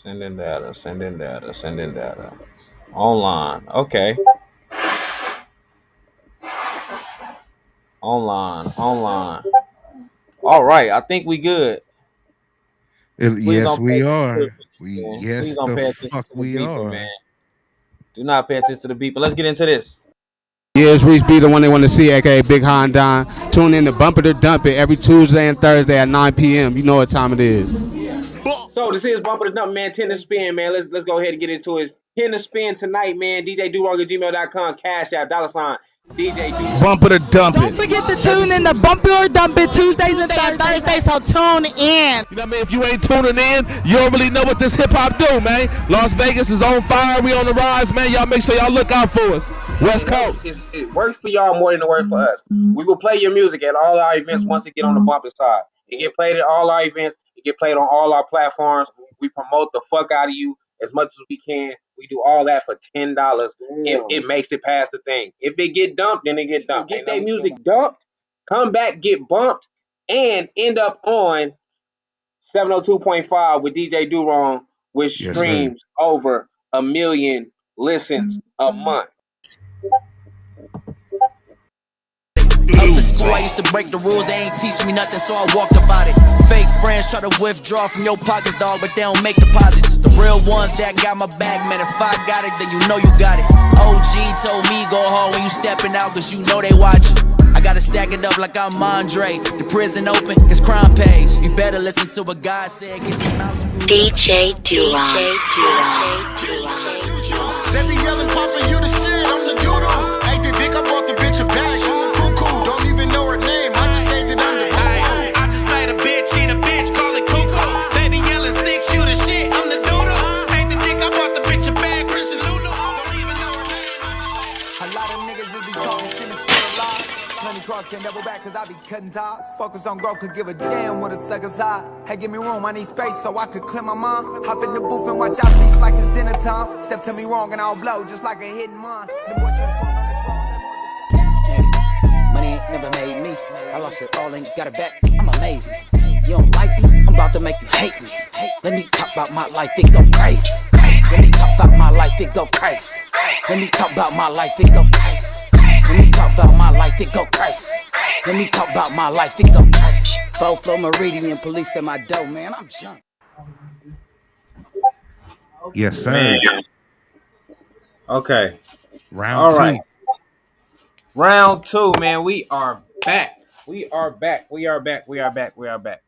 Sending data, sending data, sending data. Online. Okay. Online, online. All right. I think we good. Please Yes, don't pay we attention to are. the We man. Please yes, don't the pay attention fuck to the we beeping, man. are. Do not pay attention to the beeping. Let's get into this. Yeah, it's Reese B, the one they want to see, aka Big Don. Tune in to Bumper to Dump It every Tuesday and Thursday at 9 p.m. You know what time it is. So this is Bumper the Dump, man. 10 to spin, man. Let's go ahead and get into it. 10 to spin tonight, man. DJ DoWrong at gmail.com. Cash app, dollar sign. DJ DoWrong. Bumper to dump Don't it. forget to tune in to Bump It or Dump It Tuesdays and Thursdays, so tune in. You know what I mean? If you ain't tuning in, you don't really know what this hip hop do, man. Las Vegas is on fire. We on the rise, man. Y'all make sure y'all look out for us. West Coast. It works for y'all more than it works for us. We will play your music at all our events once it get on the bumper side. It get played at all our events. It get played on all our platforms. We promote the fuck out of you as much as we can. We do all that for $10 if it makes it past the thing. If it get dumped, then it get dumped. Get that music dumped, come back, get bumped, and end up on 702.5 with DJ DoWrong, which Yes, sir. streams over 1 million listens a month. After school, I used to break the rules. They ain't teach me nothing, so I walked about it. Fake friends try to withdraw from your pockets, dog, but they don't make deposits. The real ones that got my back, man, if I got it, then you know you got it. OG told me go hard when you stepping out, cause you know they watching. I gotta stack it up like I'm Andre. The prison open, cause crime pays. You better listen to what God said, get your mouth screwed. DJ DoWrong. They be yelling, Papa, you the shit, I'm the doodle. Ain't the dick, I bought the bitch a bag, she a cuckoo. Don't even know her name, I just say that I'm the boo. I just made a bitch eat a bitch, call it cuckoo. They be yelling, six, you the shit, I'm the doodle. Ain't the dick, I bought the bitch a bag, Christian Lulu. Don't even know her name. A lot of niggas just be talking shit instead of lies. Plenty cross can't double back cause I be cutting ties. Focus on growth, could give a damn what a sucker's high. Hey, give me room, I need space so I could clear my mind. Hop in the booth and watch out beats like it's dinner time. Step to me wrong and I'll blow just like a hidden mine. The boys transformed on this road, they more deceptive. Money ain't never made me. I lost it all and got it back. I'm amazing. You don't like me? I'm about to make you hate me. Let me talk about my life, it go crazy. Let me talk about my life, it go crazy. Let me talk about my life, it go crazy. Let me talk about my life, it go crazy. Let me talk about my life, it go crazy. Both of Meridian police at my door, man, I'm jumping. Yes, sir. Man. Okay. Round All two. right. Round two, man. We are back. We are back. We are back. We are back. We are back.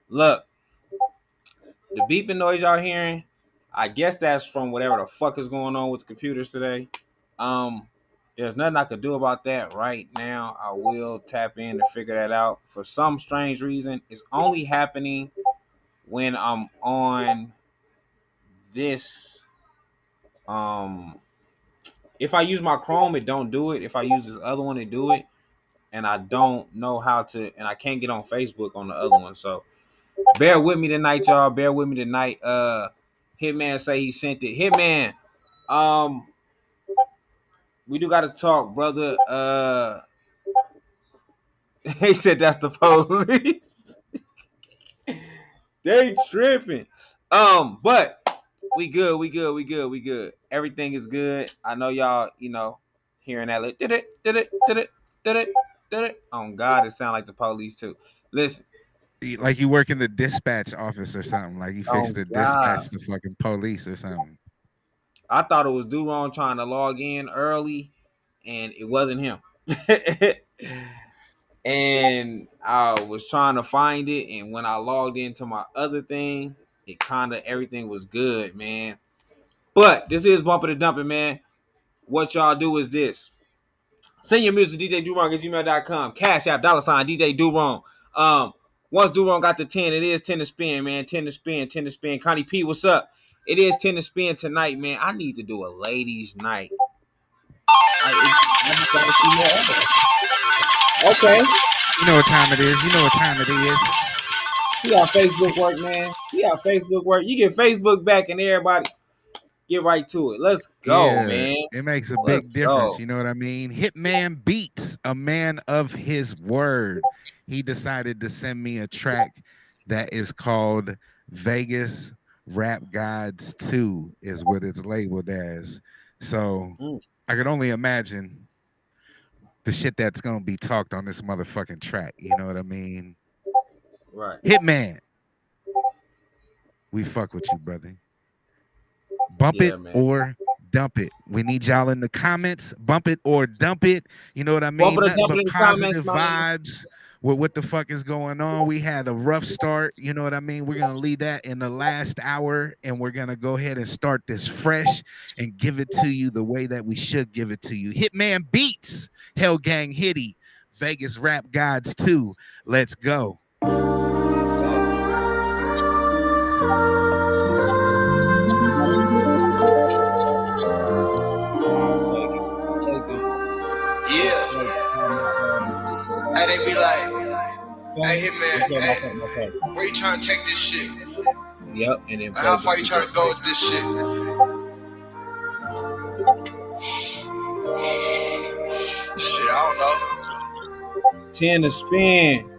Look, the beeping noise y'all hearing, I guess that's from whatever the fuck is going on with the computers today. There's nothing I could do about that right now. I will tap in to figure that out. For some strange reason, it's only happening when I'm on this. If I use my Chrome, it don't do it. If I use this other one, it do it. And I don't know how to, and I can't get on Facebook on the other one. So bear with me tonight, y'all. Bear with me tonight. Hitman say he sent it. Hitman, we do gotta talk, brother. He said that's the police. They tripping. But we good, we good, we good, we good. Everything is good. I know y'all, hearing that like, did it. Oh God, it sound like the police too. Listen. Like you work in the dispatch office or something. Like you fixed Oh the God. dispatch to fucking police or something. I thought it was DoWrong trying to log in early, and it wasn't him. And I was trying to find it, and when I logged into my other thing, it kind of everything was good, man. But this is Bumping and Dumping, man. What y'all do is this. Send your music to DJ DoWrong at gmail.com. Cash app, dollar sign, DJ DoWrong. Once DoWrong got the 10, it is 10 to spin, man. 10 to spin, 10 to spin. Connie P, what's up? It is 10 to spin tonight, man. I need to do a ladies' night. I just gotta see more. Okay. You know what time it is. You know what time it is. See how Facebook work, man. See how Facebook work. You get Facebook back and everybody get right to it. Let's go, Yeah, man. it makes a Let's big difference. go. You know what I mean? Hitman Beats, a man of his word. He decided to send me a track that is called Vegas Rap Gods 2 is what it's labeled as. So I could only imagine the shit that's gonna be talked on this motherfucking track. You know what I mean? Right. Hitman, we fuck with you, brother. Bump it man. or dump it. We need y'all in the comments. Bump it or dump it. You know what I mean? Bump it or Nothing dump it but in the positive comments, man. vibes with what the fuck is going on. We had a rough start. You know what I mean? We're gonna leave that in the last hour, and we're gonna go ahead and start this fresh and give it to you the way that we should give it to you. Hitman Beats, Hell Gang Hitty, Vegas Rap Gods 2. Let's go. Yeah. Hey, they be like, hey, Hitman, hey, where you trying to take this shit? Yep. And then How far you trying to go with this shit? Shit, I don't know. 10 to spin.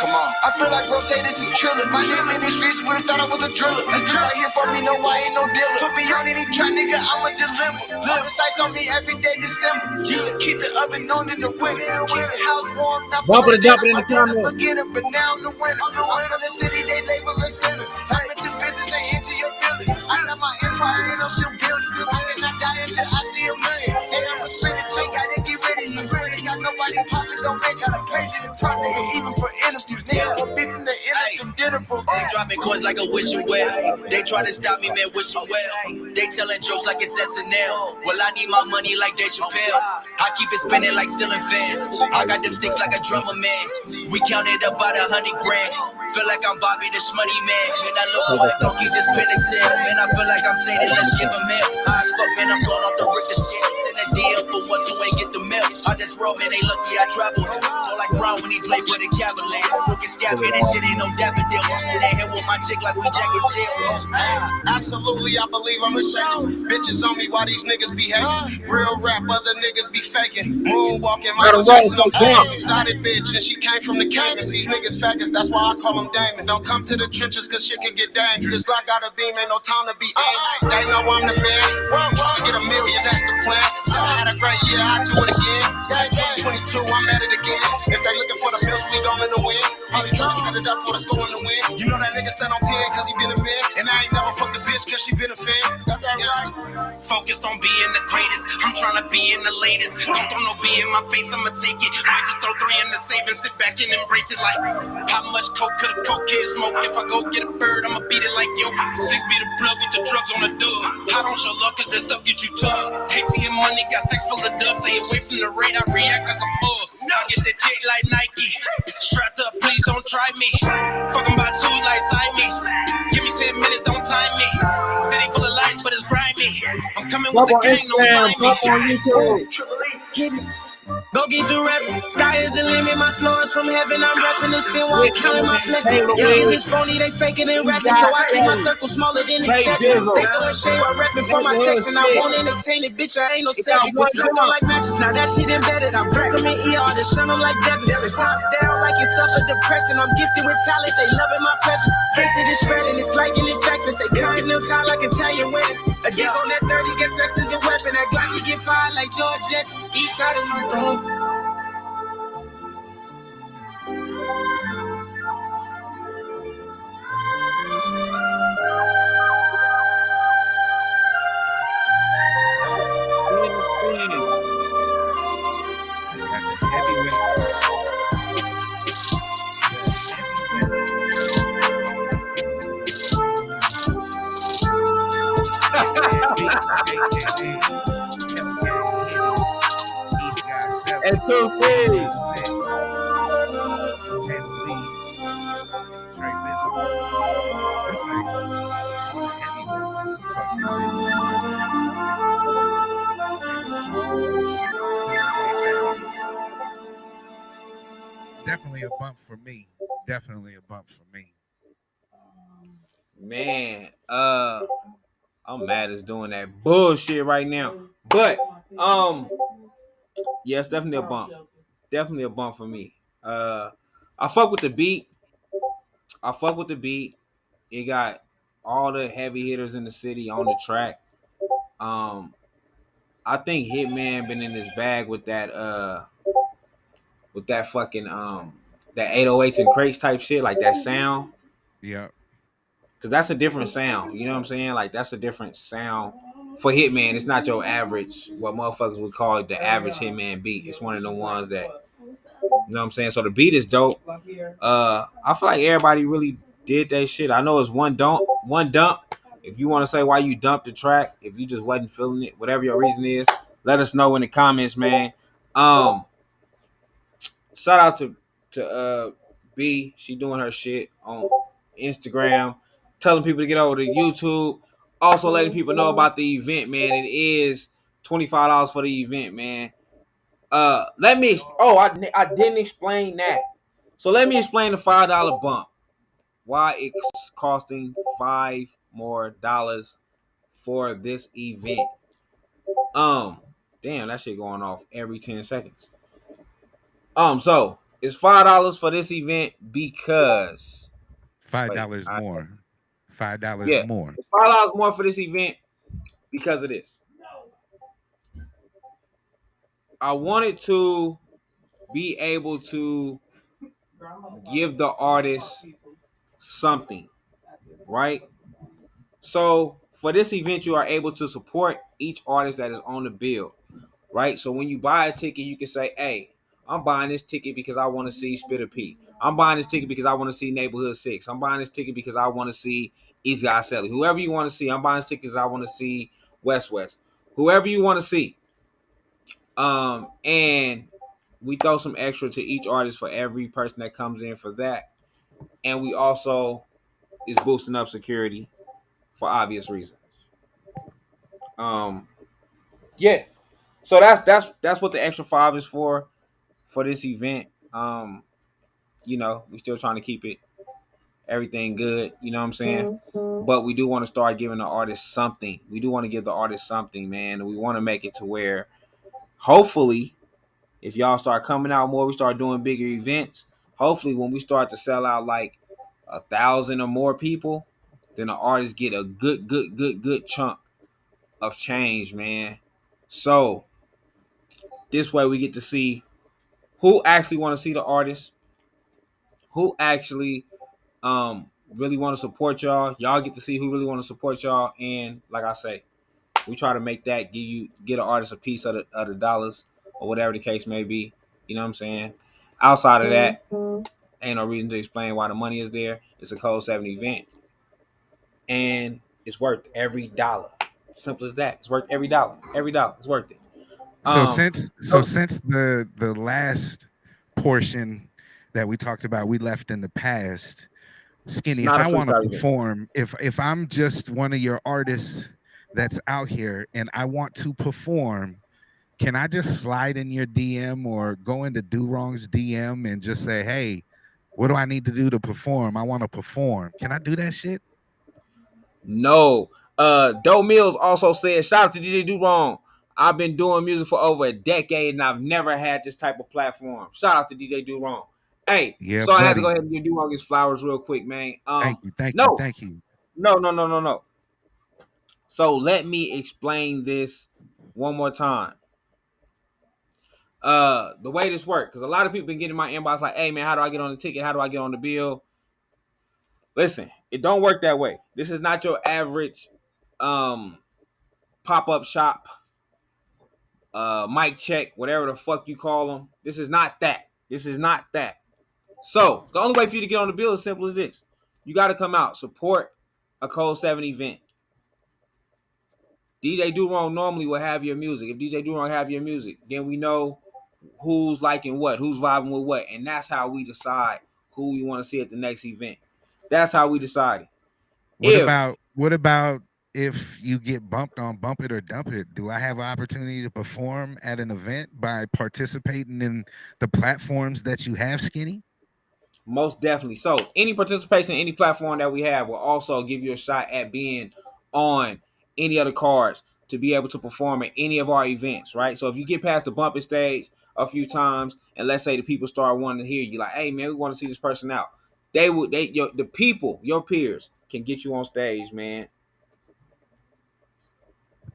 Come on. I feel like bro say this is trillin'. My name in the streets would've thought I was a driller. This bitch right here for me, no, I ain't no dealer. Put me on any track, nigga, I'ma deliver. Put the sights on me every day, December. Jesus, keep the oven on in the winter. Keep the house warm, not Bump for it or the dump it in dinner. the I was a comments. beginner, but now I'm the winner. I'm the winner of the city, they label us sinners. I'm into business and into your feelings. I got my empire and I'm still building. Still building, I die until I see a million. Say I'm a spinning check, gotta get ready. You really got nobody popping, don't make out a page. You talk nigga even for interviews. Nigga, I'm beefing the interview dinner for They dropping coins like a wishing well. They try to stop me, man, wishing well. They telling jokes like it's SNL. Well, I need my money like Dave Chappelle. I keep it spinning like ceiling fans. I got them sticks like a drummer, man. We counted about 100 grand. Feel like I'm Bobby the Shmoney man. And that little white donkey just pin a tail. Man, I feel like I'm saying it, let's give him mail. High as fuck, man, I'm going off the Richter scale. Send a DM for ones who ain't get the mail. I just roll, man, they lucky I travel. More like Brown when he played for the Cavaliers. Smoking scab, man, this shit ain't no daffodil. In that head with my chick like we Jack and Jill. Absolutely, I believe I'm a shakers. Bitches on me while these niggas be hating. Real rap, other niggas be faking. Moonwalking, Michael Jackson on face. Exotic bitch, and she came from the Caymans. These niggas faggots, that's why I call them Damon. Don't come to the trenches, cause shit can get dangerous. Glock got a beam, ain't no time to be aiming. They know I'm the man. Get a million, that's the plan. So I had a great year, I do it again. 22, I'm at it again. If they looking for the bills, we going to win. Probably trying to set it up for the score in the win. You know that nigga stand on 10 cause he been a man. And I ain't never fucked a bitch cause she been a fan. Got that right? Focused on being the greatest. I'm trying to be in the latest. Don't throw no B in my face, I'ma take it. Might just throw 3 in the safe and sit back and embrace it. Like, how much coke could a coke kid smoke? If I go get a bird, I'ma beat it like yo. 6 be the plug with the drugs on the dub. I don't show love cause that stuff get you tough. ATM money got stacks full of dubs. Stay away from the radar, react like a bug. I get the J like Nike. Strapped up, please don't try me. Fucking by 2 like sign me. Give me 10 minutes, don't time me. City full of lights, but it's grimy. I'm coming with the gang, don't sign me. Pop on YouTube. Hit it. Go get your rep. Sky is the limit. My flow is from heaven. I'm rapping the sin while I'm counting my blessings. Niggas is phony. They faking and rapping. So I keep my circle smaller than accepted. They throwing shade while rapping for my section. I won't entertain it, bitch. I ain't no second. But slept on like matches. Now that shit embedded. I broke them in ER. They shun them like Devin. Top down like it's suffered depression. I'm gifted with talent. They loving my pleasure. Face it is spreading. It's like an infection. Say kind them tie like Italian weddings. A dick on that 30 get sex is a weapon. That Glocky get fired like George Jets. East side of my door. And 2 fees. Definitely a bump for me. Definitely a bump for me. Man, I'm mad as doing that bullshit right now. But yeah, it's definitely a bump. Definitely a bump for me. I fuck with the beat. It got all the heavy hitters in the city on the track. Um, I think Hitman been in his bag with that fucking that 808s and crates type shit, like that sound. Yeah. Cause that's a different sound. You know what I'm saying? Like that's a different sound for Hitman. It's not your average, what motherfuckers would call the average Hitman beat. It's one of the ones that, you know what I'm saying? So the beat is dope. I feel like everybody really did that shit. I know it's one dump. If you want to say why you dumped the track, if you just wasn't feeling it, whatever your reason is, let us know in the comments, man. Shout out to B. She doing her shit on Instagram, telling people to get over to YouTube. Also letting people know about the event, man. It is $25 for the event, man. Let me. I didn't explain that. So let me explain the $5 bump. Why it's costing $5 more for this event. Damn, that shit going off every 10 seconds. So it's $5 for this event because $5 more. $5 yeah, more. it's $5 more for this event because of this. I wanted to be able to give the artist something, right? So for this event, you are able to support each artist that is on the bill, right? So when you buy a ticket, you can say, hey, I'm buying this ticket because I want to see Spitter P. I'm buying this ticket because I want to see Neighborhood 6. I'm buying this ticket because I want to see Easy Eye Sally. Whoever you want to see, I'm buying this ticket because I want to see West West. Whoever you want to see. And we throw some extra to each artist for every person that comes in for that. And we also is boosting up security for obvious reasons. Yeah. So that's what the extra 5 is for this event. We still trying to keep it everything good, you know what I'm saying? But we do want to start giving the artist something. We do want to give the artist something, man. And we want to make it to where hopefully if y'all start coming out more, we start doing bigger events. Hopefully when we start to sell out like 1,000 or more people, then the artists get a good chunk of change, man. So this way we get to see who actually want to see the artist, who actually really want to support y'all. Y'all get to see who really want to support y'all. And like I say, we try to make that get an artist a piece of the dollars or whatever the case may be. You know what I'm saying? Outside of that, ain't no reason to explain why the money is there. It's a Code 7 event. And it's worth every dollar. Simple as that. It's worth every dollar. Every dollar. It's worth it. So since the last portion that we talked about, we left in the past, Skinny, if I want to perform, if I'm just one of your artists that's out here and I want to perform, can I just slide in your DM or go into DoWrong's DM and just say, hey, what do I need to do to perform? I want to perform. Can I do that shit? No. Doe Mills also said, shout out to DJ DoWrong. I've been doing music for over a decade and I've never had this type of platform. Shout out to DJ DoWrong. Hey, yeah, so buddy. I had to go ahead and give DoWrong his flowers real quick, man. Thank you. No. So let me explain this one more time. The way this works, because a lot of people been getting my inbox like, hey man, how do I get on the ticket? How do I get on the bill? Listen, it don't work that way. This is not your average pop-up shop, mic check, whatever the fuck you call them. This is not that. So the only way for you to get on the bill is simple as this. You got to come out, support a Code 7 event. DJ DoWrong normally will have your music. If DJ DoWrong have your music, then we know who's liking what, who's vibing with what, and that's how we decide who we want to see at the next event. That's how we decide it. What about if you get bumped on Bump It or Dump It? Do I have an opportunity to perform at an event by participating in the platforms that you have, Skinny? Most definitely. So any participation in any platform that we have will also give you a shot at being on any other cards to be able to perform at any of our events, right? So if you get past the bumping stage a few times, and let's say the people start wanting to hear you, like, hey man, we want to see this person out. The people, your peers, can get you on stage, man.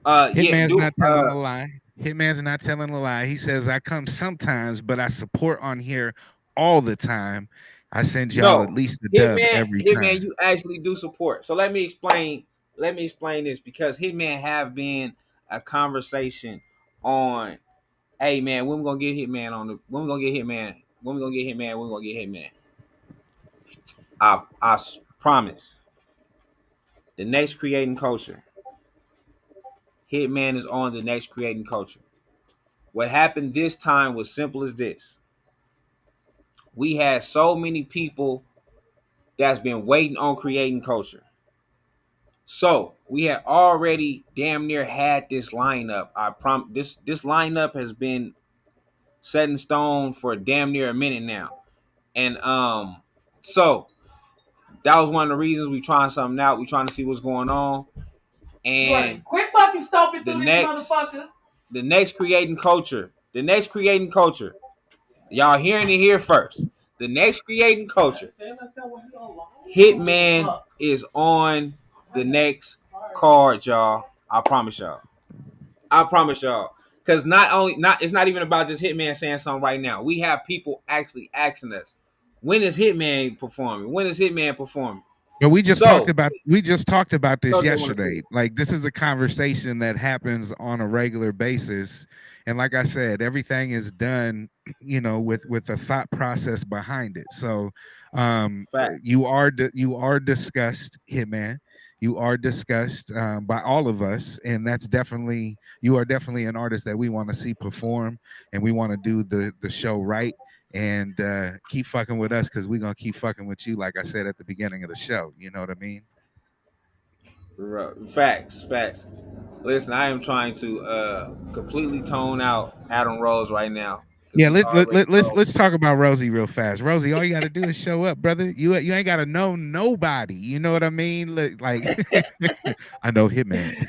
Hitman's not telling a lie. Hitman's not telling a lie. He says, I come sometimes, but I support on here all the time. I send y'all at least a dub every time. Hitman, you actually do support. So let me explain this, because Hitman have been a conversation on, hey man, when we gonna get Hitman on the, when we gonna get Hitman, I promise. The next Creating Culture. Hitman is on the next Creating Culture. What happened this time was simple as this. We had so many people that's been waiting on Creating Culture. So we had already damn near had this lineup. This lineup has been set in stone for damn near a minute now. And so that was one of the reasons we trying something out. We trying to see what's going on. And quit fucking stomping through this motherfucker. The next Creating Culture. Y'all hearing it here first. The next Creating Culture. Hitman is on the next card, y'all. I promise y'all. Because it's not even about just Hitman saying something right now. We have people actually asking us, when is Hitman performing? But we just talked about this yesterday. Like, this is a conversation that happens on a regular basis. And like I said, everything is done, with a thought process behind it. So you are discussed, Hitman. You are discussed by all of us, and you are definitely an artist that we want to see perform, and we want to do the show right. And keep fucking with us, because we're gonna keep fucking with you, like I said at the beginning of the show. You know what I mean? Facts. Listen, I am trying to completely tone out Adam Rose right now. Yeah, let's talk about Rosie real fast. Rosie, all you got to do is show up, brother. You ain't got to know nobody. You know what I mean? Like I know Hitman.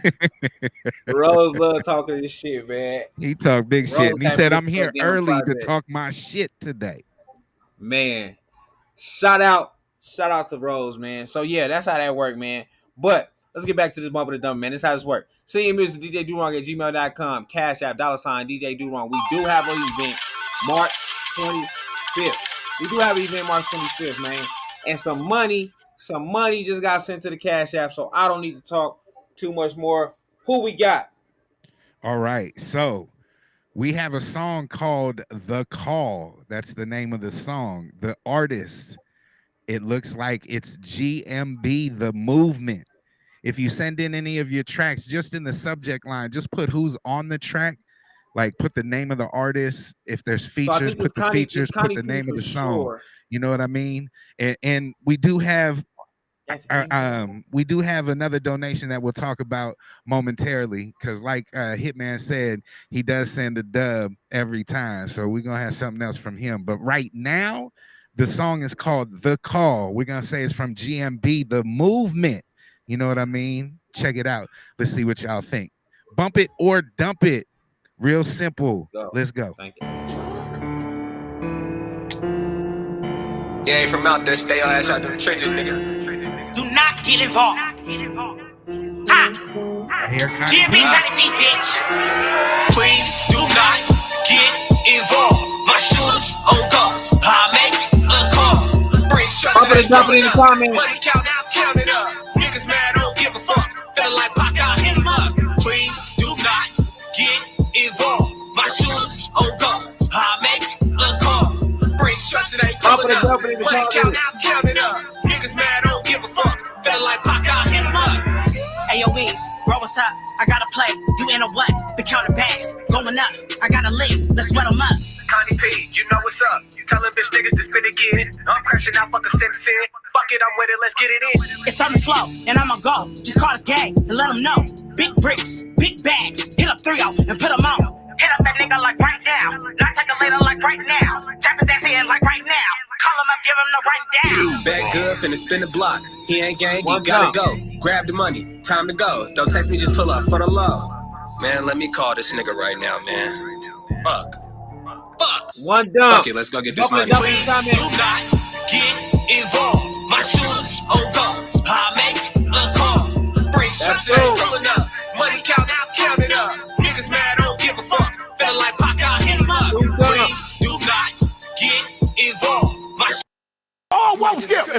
Rose love talking this shit, man. He talk big shit. And he said, I'm here early to talk my shit today. Man, shout out to Rose, man. So yeah, that's how that worked, man. But let's get back to this bump of the dump, man. This is how this works. Send your music to DJ DoWrong at gmail.com. Cash App, $sign DJ DoWrong. We do have an event March 25th. Man. And some money just got sent to the Cash App, so I don't need to talk too much more. Who we got? All right. So we have a song called The Call. That's the name of the song. The artist, it looks like it's GMB, The Movement. If you send in any of your tracks, just in the subject line, just put who's on the track. Like, put the name of the artist. If there's features, put the features, put the name of the song. Sure. You know what I mean? And we do have another donation that we'll talk about momentarily, because like Hitman said, he does send a dub every time. So we're going to have something else from him. But right now, the song is called The Call. We're going to say it's from GMB, The Movement. You know what I mean? Check it out. Let's see what y'all think. Bump it or dump it. Real simple. Let's go. Thank you. Yeah, ain't from out there. Stay your ass out them trenches, nigga. Do not get involved. Ha! GMB Tiny bitch. Please do not get involved. My shooters on guard. I make a call. Bring structure. Dump it in the comments. Money count it up. Niggas mad, I don't give a fuck. Feeling like Pac, I'll hit him up. Please do not get involved. My shooters on guard. I make a call. Bring structure, they coming up. Money count it up. Niggas mad, I don't give a fuck. Feeling like Pac, I'll hit him up. AOEs, bro, what's up? I gotta play. You in a what? The counter bags going up. I gotta leave. Let's wet them up. Connie P, you know what's up. You tellin' bitch niggas to spit again. I'm crashing out, fuck a sentence in. Fuck it, I'm with it, let's get it in. It's on the flow, and I'ma go. Just call the gang and let them know. Big bricks, big bags. Hit up 3-0 and put them on. Hit up that nigga like right now. Not take a later like right now. Tap his ass in like right now. Call him up, give him the right down. Back good, finna spin the block. He ain't gang, he gotta go. Grab the money, time to go. Don't text me, just pull up for the low. Man, let me call this nigga right now, man. Fuck. One dump. Okay, let's go get this money. Please do not get involved. My shooters on guard. I make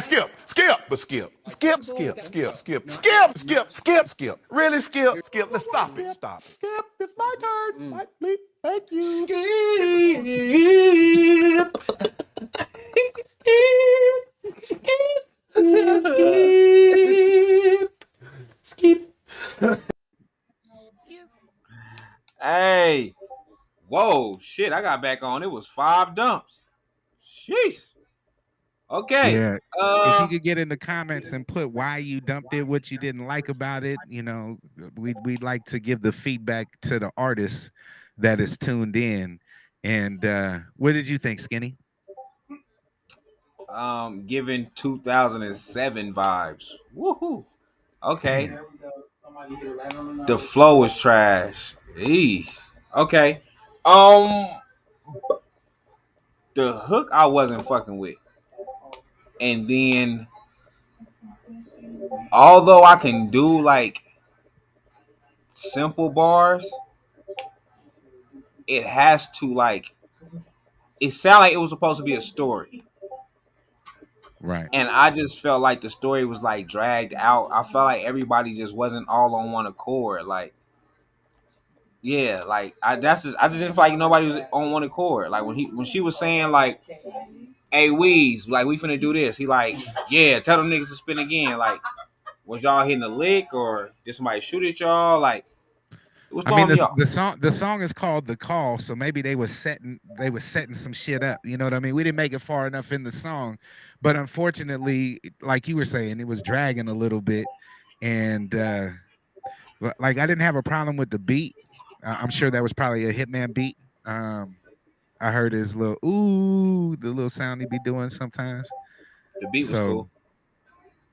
Skip. Really, Skip. Let's stop it. Skip, it's my turn. Mike, bleep. Thank you. Skip. Hey, whoa, shit! I got back on. It was 5 dumps. Sheesh. Okay. Yeah. If you could get in the comments and put why you dumped it, what you didn't like about it, we'd like to give the feedback to the artist that is tuned in. And what did you think, Skinny? Giving 2007 vibes. Woohoo. Okay. The flow was trash. Eesh. Okay. The hook I wasn't fucking with. And then although I can do like simple bars, it has to like it sounded like it was supposed to be a story. Right. And I just felt like the story was like dragged out. I felt like everybody just wasn't all on one accord. Like, yeah, like I just didn't feel like nobody was on one accord. Like when she was saying like, "Hey Weez, like we finna do this," he like, "Yeah, tell them niggas to spin again." Like, was y'all hitting a lick or did somebody shoot at y'all? Like, it was throwing me off. The song is called The Call, so maybe they was setting some shit up. You know what I mean? We didn't make it far enough in the song, but unfortunately, like you were saying, it was dragging a little bit, and like I didn't have a problem with the beat. I'm sure that was probably a Hitman beat. I heard his little the little sound he be doing sometimes. The beat was cool.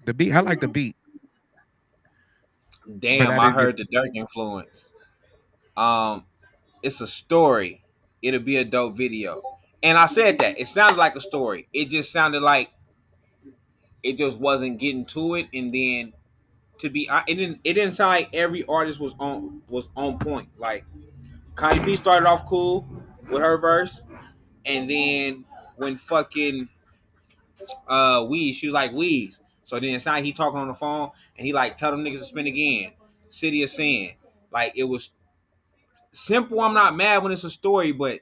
The beat, I like the beat. Damn, I heard the Dirk influence. It's a story. It'll be a dope video. And I said that. It sounded like a story. It just sounded like it just wasn't getting to it. And then it didn't sound like every artist was on point. Like Connie B started off cool with her verse. And then when fucking Weez, she was like Weez. So then it sounded like he talking on the phone and he like tell them niggas to spin again. City of Sin. Like it was simple. I'm not mad when it's a story, but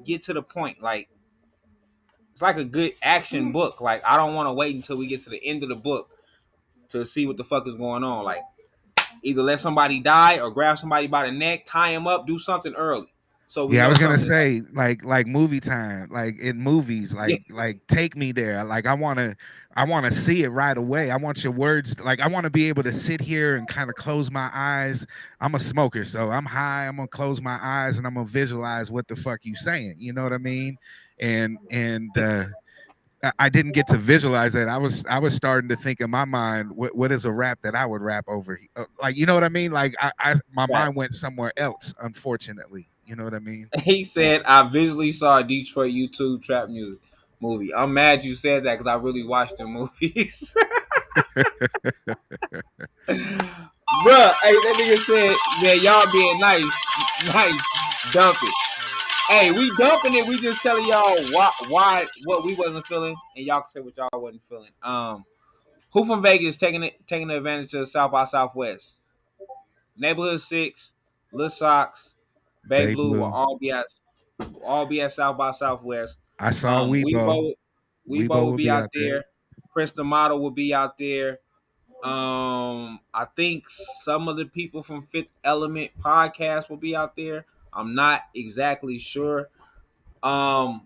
get to the point. Like it's like a good action book. Like I don't want to wait until we get to the end of the book to see what the fuck is going on. Like either let somebody die or grab somebody by the neck, tie him up, do something early. So I was gonna say like movie time, like in movies, like take me there. Like I wanna see it right away. I want your words. Like I want to be able to sit here and kind of close my eyes. I'm a smoker, so I'm high. I'm gonna close my eyes and I'm gonna visualize what the fuck you saying. You know what I mean? And I didn't get to visualize that. I was starting to think in my mind, what is a rap that I would rap over? Like you know what I mean? Like my mind went somewhere else, unfortunately. You know what I mean? He said, I visually saw a Detroit YouTube trap music movie. I'm mad you said that because I really watched the movies. Bruh, hey, that nigga said, man, y'all being nice, dump it. Hey, we dumping it. We just telling y'all why what we wasn't feeling, and y'all can say what y'all wasn't feeling. Who from Vegas taking advantage of South by Southwest? Neighborhood 6, Lil Socks, Bay Blue will all be at South by Southwest. I saw Weibo. Weibo will be out there. Chris the Model will be out there. I think some of the people from Fifth Element podcast will be out there. I'm not exactly sure. Bro,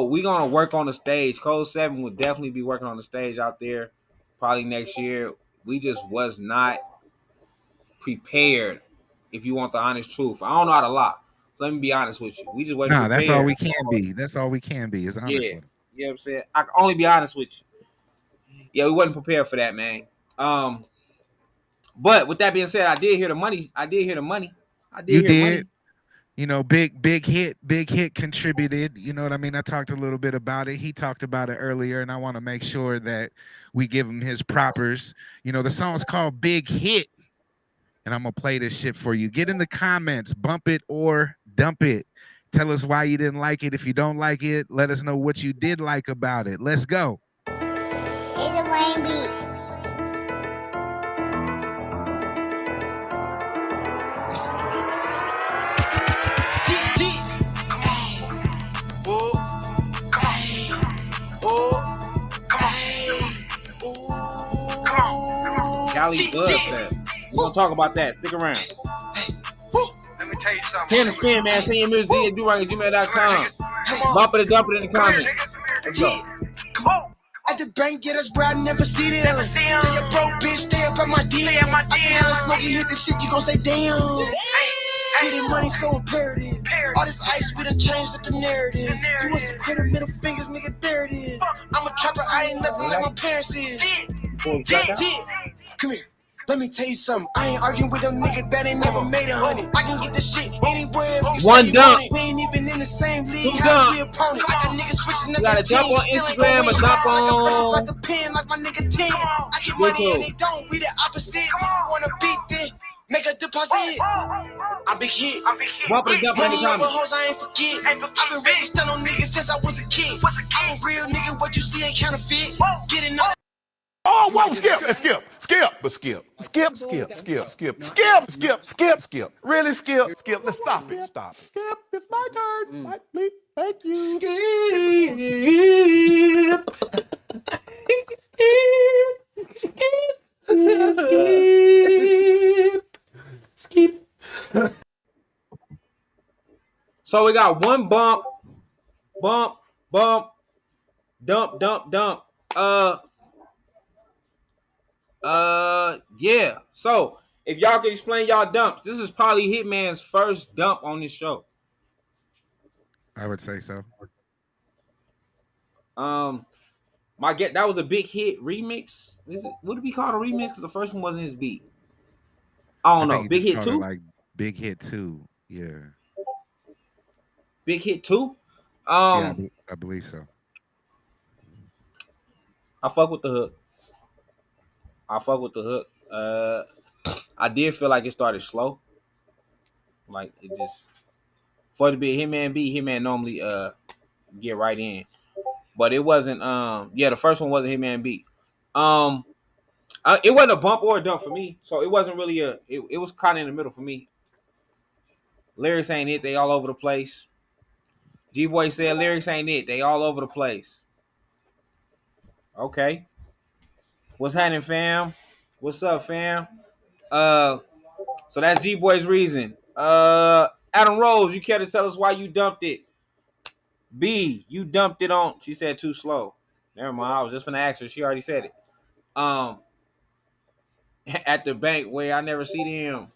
we gonna work on the stage. Code 7 will definitely be working on the stage out there probably next year. We just was not prepared. If you want the honest truth, I don't know how to lie. Let me be honest with you. We just wasn't prepared. That's all we can be. That's all we can be is honest with it. You know what I'm saying? I can only be honest with you. Yeah, we wasn't prepared for that, man. But with that being said, I did hear the money. You did. You know, big hit contributed. You know what I mean? I talked a little bit about it. He talked about it earlier, and I want to make sure that we give him his propers. You know, the song's called Big Hit. And I'm going to play this shit for you. Get in the comments, bump it or dump it. Tell us why you didn't like it. If you don't like it, let us know what you did like about it. Let's go. It's a Wayne beat. Cali Bloodset. We're gonna talk about that. Stick around. Let me tell you something. Pin and spin, man. Send your music to DoWrong@gmail.com. Bump it up in the comments. Let's go. Come on. At the bank, yeah, that's where I never see them. Tell your broke bitch, stay up at my DM. I can let Smokey hit this shit, you gon' say damn. Getting money so imperative. All this ice, we done changed up the narrative. You want some credit, middle fingers, nigga, there it is. I'm a trapper, I ain't nothing like my parents is. Come here. Let me tell you something. I ain't arguing with them niggas that ain't never made 100. I can get this shit anywhere. One dump. We ain't even in the same league. How we opponent? I got niggas switching up got their a dump team. on Still ain't Instagram, gonna a dump win. Like a fresh on about the pen, like my nigga 10. I get money and they don't. We the opposite. Nigga wanna beat then make a deposit. I'm big hit. Bump it up in Money the over comments. hoes, I ain't forget. I've been ready to stand on niggas since I was a kid. I'm a real nigga. What you see ain't counterfeit. Getting up. Oh, whoa, skip. Really, skip. Let's stop it. Skip, it's my turn. My bleep. Thank you. Skip. So we got one bump, dump. Yeah. So if y'all can explain y'all dumps, this is probably Hitman's first dump on this show. I would say so. That was a big hit remix. Would it be called a remix? Because the first one wasn't his beat. I don't know. Big Hit 2? Like Big Hit 2. Yeah. Big Hit 2? Yeah, I believe so. I fuck with the hook. I did feel like it started slow. Like it just for it to be a Hitman beat, Hitman normally get right in. But it wasn't the first one wasn't Hitman beat. It wasn't a bump or a dump for me. So it wasn't really it was kind of in the middle for me. Lyrics ain't it, they all over the place. G-Boy said lyrics ain't it, they all over the place. Okay. What's happening, fam? What's up, fam? So that's G-Boy's reason. Adam Rose, you care to tell us why you dumped it? B, you dumped it on. She said too slow. Never mind. I was just gonna ask her. She already said it. At the bank where I never see them.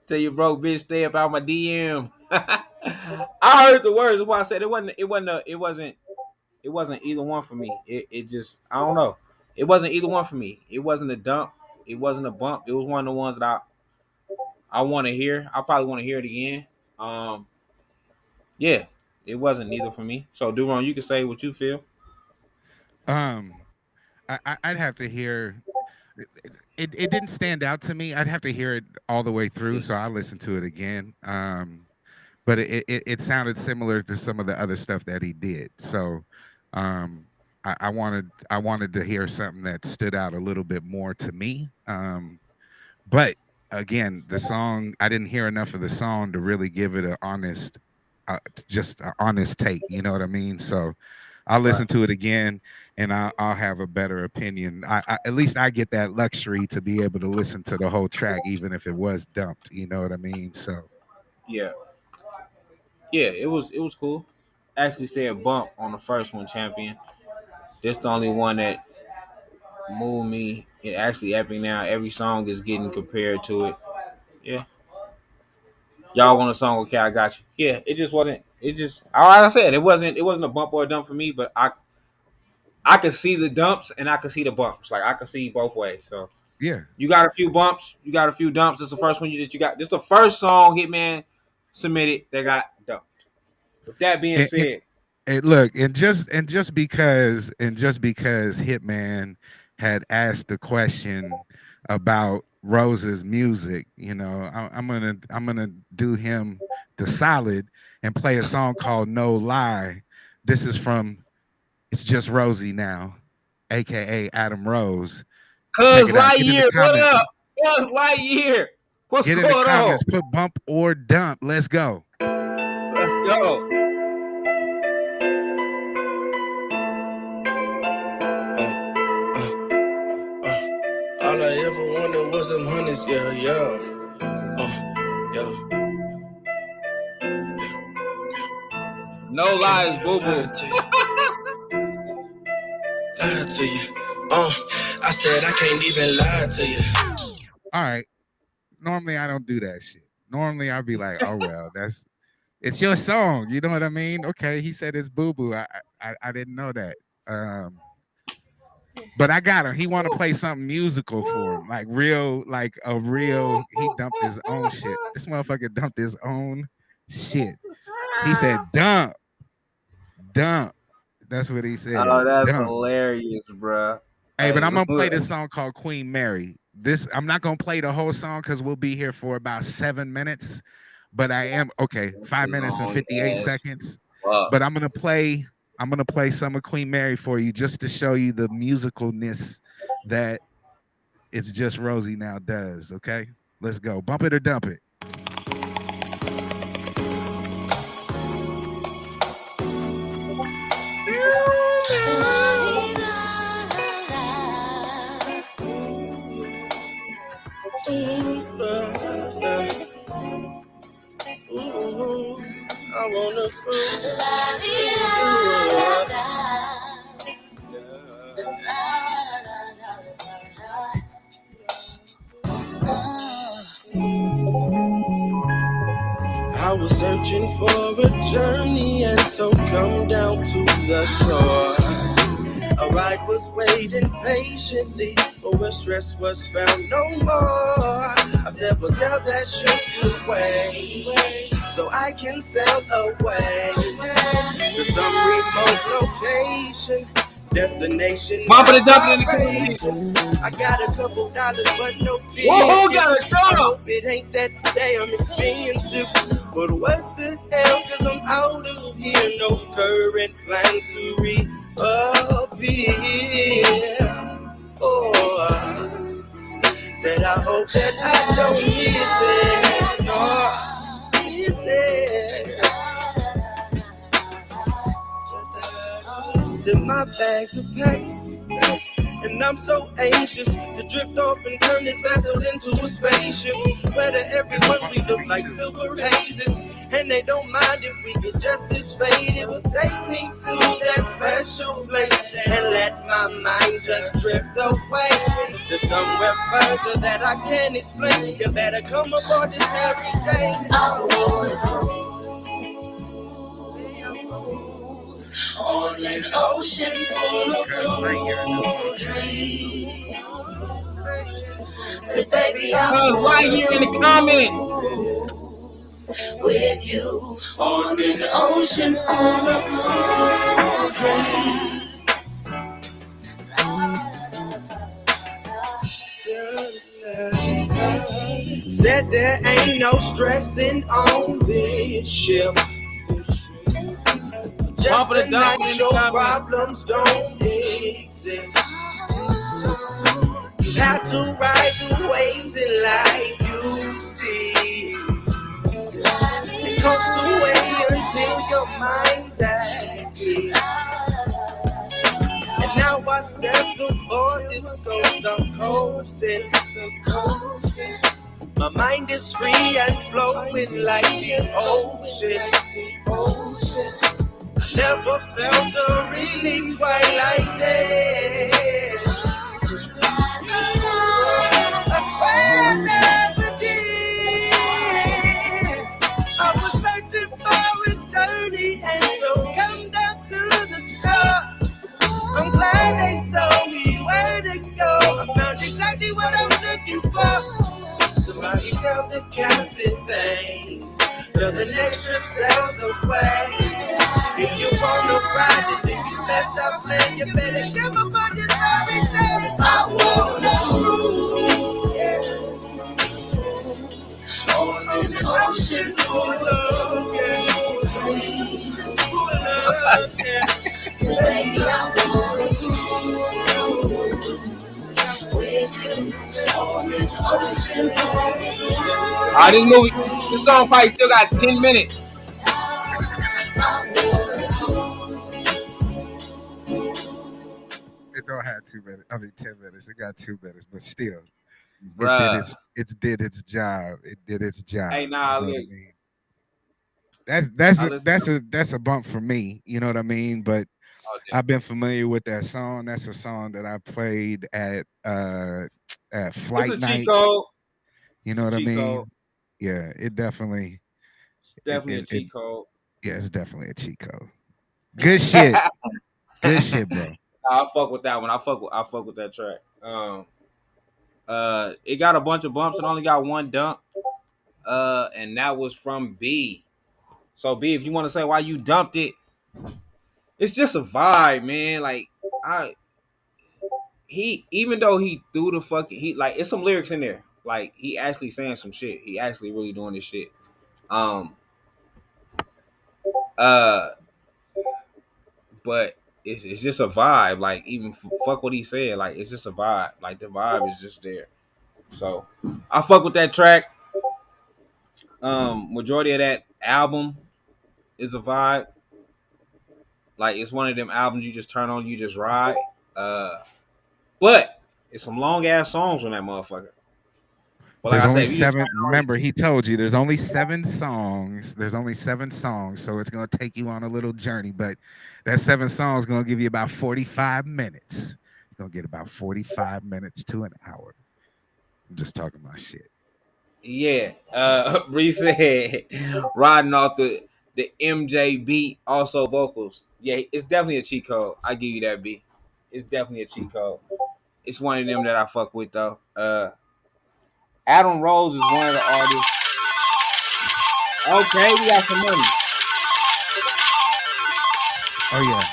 Tell your broke bitch stay up out my DM. I heard the words. That's why I said it wasn't either one for me. It just I don't know. It wasn't either one for me. It wasn't a dump. It wasn't a bump. It was one of the ones that I want to hear. I probably want to hear it again. Yeah, it wasn't neither for me. So DoWrong, you can say what you feel. I'd have to hear. It didn't stand out to me. I'd have to hear it all the way through, so I listened to it again. But it sounded similar to some of the other stuff that he did. So I wanted to hear something that stood out a little bit more to me. But again, the song, I didn't hear enough of the song to really give it an honest, just an honest take. You know what I mean? So I'll listen to it again, and I'll have a better opinion. At least I get that luxury to be able to listen to the whole track, even if it was dumped. You know what I mean? So yeah, it was cool. Actually said bump on the first one, champion. This the only one that moved me. It actually epic now. Every song is getting compared to it. Yeah. Y'all want a song? Okay, I got you. Yeah, it just wasn't. It just like I said, it wasn't a bump or a dump for me. But I could see the dumps and I could see the bumps. Like I could see both ways. So yeah, you got a few bumps, you got a few dumps. This is the first one you got. This is the first song Hitman submitted that got dumped. With that being said, look, and just because Hitman had asked the question about Rose's music, you know, I'm gonna do him the solid and play a song called "No Lie." This is from It's just Rosie now, aka Adam Rose. Cuz Check it out. Get in the Lightyear, what comments. up? Cuz Lightyear, what's Get in the going on? comments. Put bump or dump. Let's go. Let's go. All I ever wanted was some honeys, yeah, yeah. Yeah. No lies, boo boo. Lied to you. I said I can't even lie to you. All right. Normally I don't do that shit. Normally I'd be like, oh well, it's your song. You know what I mean? Okay, he said it's boo boo. I didn't know that. But I got him. He want to play something musical for him, like a real. He dumped his own shit. This motherfucker dumped his own shit. He said, dump. That's what he said. Oh, that's dump. hilarious, bro. Hey, but I'm gonna play this song called Queen Mary. I'm not gonna play the whole song because we'll be here for about 7 minutes. But I am 5 minutes and 58 seconds. Wow. But I'm gonna play some of Queen Mary for you just to show you the musicalness that It's Just Rosie now does. Okay, let's go. Bump it or dump it. I wanna I was searching for a journey and so come down to the shore. A ride was waiting patiently, but where stress was found no more. I said, well, tell that ship to wait, so I can sail away to some remote location, destination. Bump it, dump it in the I got a couple dollars, but no tears. Whoa, got a I drop. hope it ain't that damn expensive, but what the hell, cause I'm out of here. No current plans to reappear. Oh, said I hope that I don't miss it. No, miss it. Said my bags are packed, and I'm so anxious to drift off and turn this vessel into a spaceship. Where to everyone we look like silver hazes, and they don't mind if we get just this faded. Will take me to that special place and let my mind just drift away to somewhere further that I can't explain. You better come aboard this hurricane. On an ocean full of blue dreams. So baby, I'm right here in the comments. with you on an ocean full of blue dreams. Said there ain't no stressing on this ship. Just the night your problems don't exist. You have to ride the waves in life you see, and coast away until your mind's at peace. And now I step aboard this coast, I'm coasting. My mind is free and flowing like the ocean. Never felt a relief quite like this. I swear I never did. I was searching for eternity and so come down to the shore. I'm glad they told me where to go. I found exactly what I'm looking for. Somebody tell the captain thanks till the next trip sails away. If you wanna ride it, then you best stop playing. You better give up on this hurricane. I wanna cruise, yeah, on an ocean full of dreams. Full of, yeah. So baby, I'm This song probably still got 10 minutes. It don't have 2 minutes. I mean 10 minutes. It got 2 minutes, but still, Bruh. it did its job. It did its job. Hey, nah, you know look. That's a bump for me. You know what I mean? But I've been familiar with that song. That's a song that I played at flight night. You know what I mean? Code. Yeah, it definitely. Definitely a cheat code. Yeah, it's definitely a cheat code. Good shit. Good shit, bro. I fuck with that one. I fuck with that track. It got a bunch of bumps and only got one dump. And that was from B. So B, if you want to say why you dumped it, it's just a vibe, man. Like even though he threw the fucking like it's some lyrics in there. Like he actually saying some shit. He actually really doing this shit. But it's just a vibe. Like even fuck what he said. Like it's just a vibe. Like the vibe is just there. So I fuck with that track. Majority of that album is a vibe. Like it's one of them albums you just turn on, you just ride. But it's some long ass songs on that motherfucker. Well, there's only 7. Remember, he told you there's only 7 songs. There's only 7 songs, so it's gonna take you on a little journey. But that 7 songs gonna give you about 45 minutes. You're gonna get about 45 minutes to an hour. I'm just talking about shit. Yeah. Bree said riding off the MJ beat, also vocals. Yeah, it's definitely a cheat code. I give you that, B. It's definitely a cheat code. It's one of them that I fuck with though. Adam Rose is one of the artists. Okay, we got some money. Oh yeah.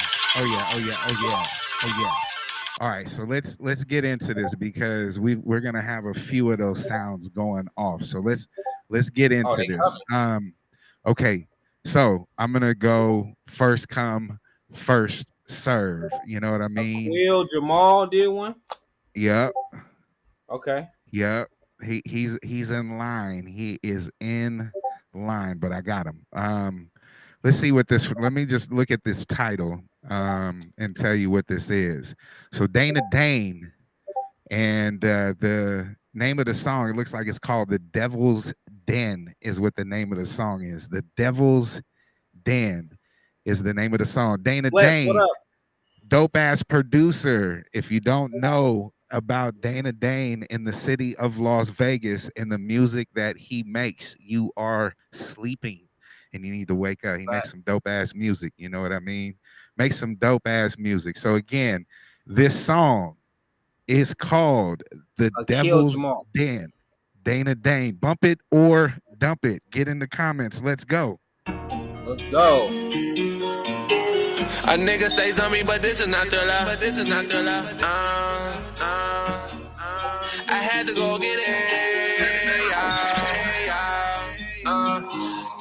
All right, so let's get into this because we're gonna have a few of those sounds going off. So let's get into this. Okay, so I'm gonna go first come, first serve. You know what I mean? Will Jamal did one. Yep. Okay. Yep. He's in line. He is in line, but I got him. Let's see what this. Let me just look at this title and tell you what this is. So Dana Dane, and the name of the song. It looks like it's called "The Devil's Den." Is what the name of the song is. "The Devil's Den" is the name of the song. Dana Dane, dope ass producer. If you don't know about Dana Dane in the city of Las Vegas and the music that he makes, you are sleeping and you need to wake up. He makes some dope ass music. You know what I mean? Make some dope ass music. So again, this song is called "The Devil's Den." Dana Dane. Bump it or dump it. Get in the comments. Let's go. Let's go. A nigga stays on me, but this is not thriller. I had to go get it.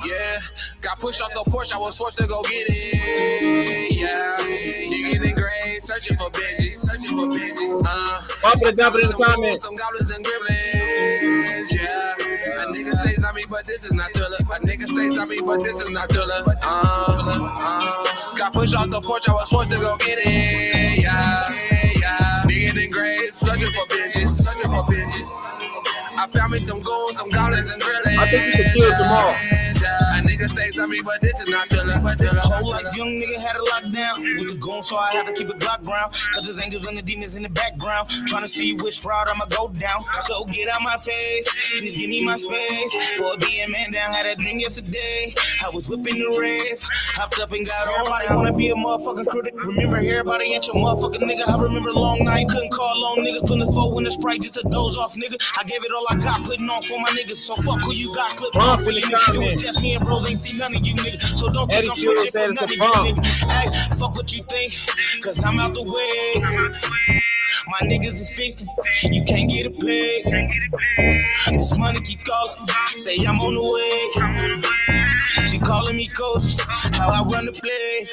Yeah. Got pushed off the porch, I was forced to go get it. Yeah. Digging in grave, searching for binges. Bump it, dump it in the comments. Some goblins and gremlins. Yeah. A nigga stays on me, but this is not thriller. Got pushed off the porch, I was forced to go get it. Yeah. Digging in graves, searching for binges. I found me some goons, some goblins and gremlins. I think we can kill them all. A nigga stays on me, but this is not thriller. Whole life, young nigga had a lockdown with the goon, so I had to keep a Glock ground. Cause there's angels and the demons in the background, trying to see which route I'ma go down. So get out my face, please give me my space. For being man down, had a dream yesterday. I was whipping the rave, hopped up and got on. Everybody wanna be a motherfucking critic. Remember, everybody ain't your motherfucking nigga. I remember long night, couldn't call long niggas. Putting the 4 in the Sprite just to doze off, nigga. I gave it all I got, putting on for my niggas. So fuck who you got, clipped on for you niggas. It was just me and bros, ain't see none of you niggas. So don't think I'm switching for none of you niggas. Hey, fuck what you think, cause I'm out the way. My niggas is fixing, you can't get a pay. This money keep calling, say I'm on the way. She calling me coach, how I run the play.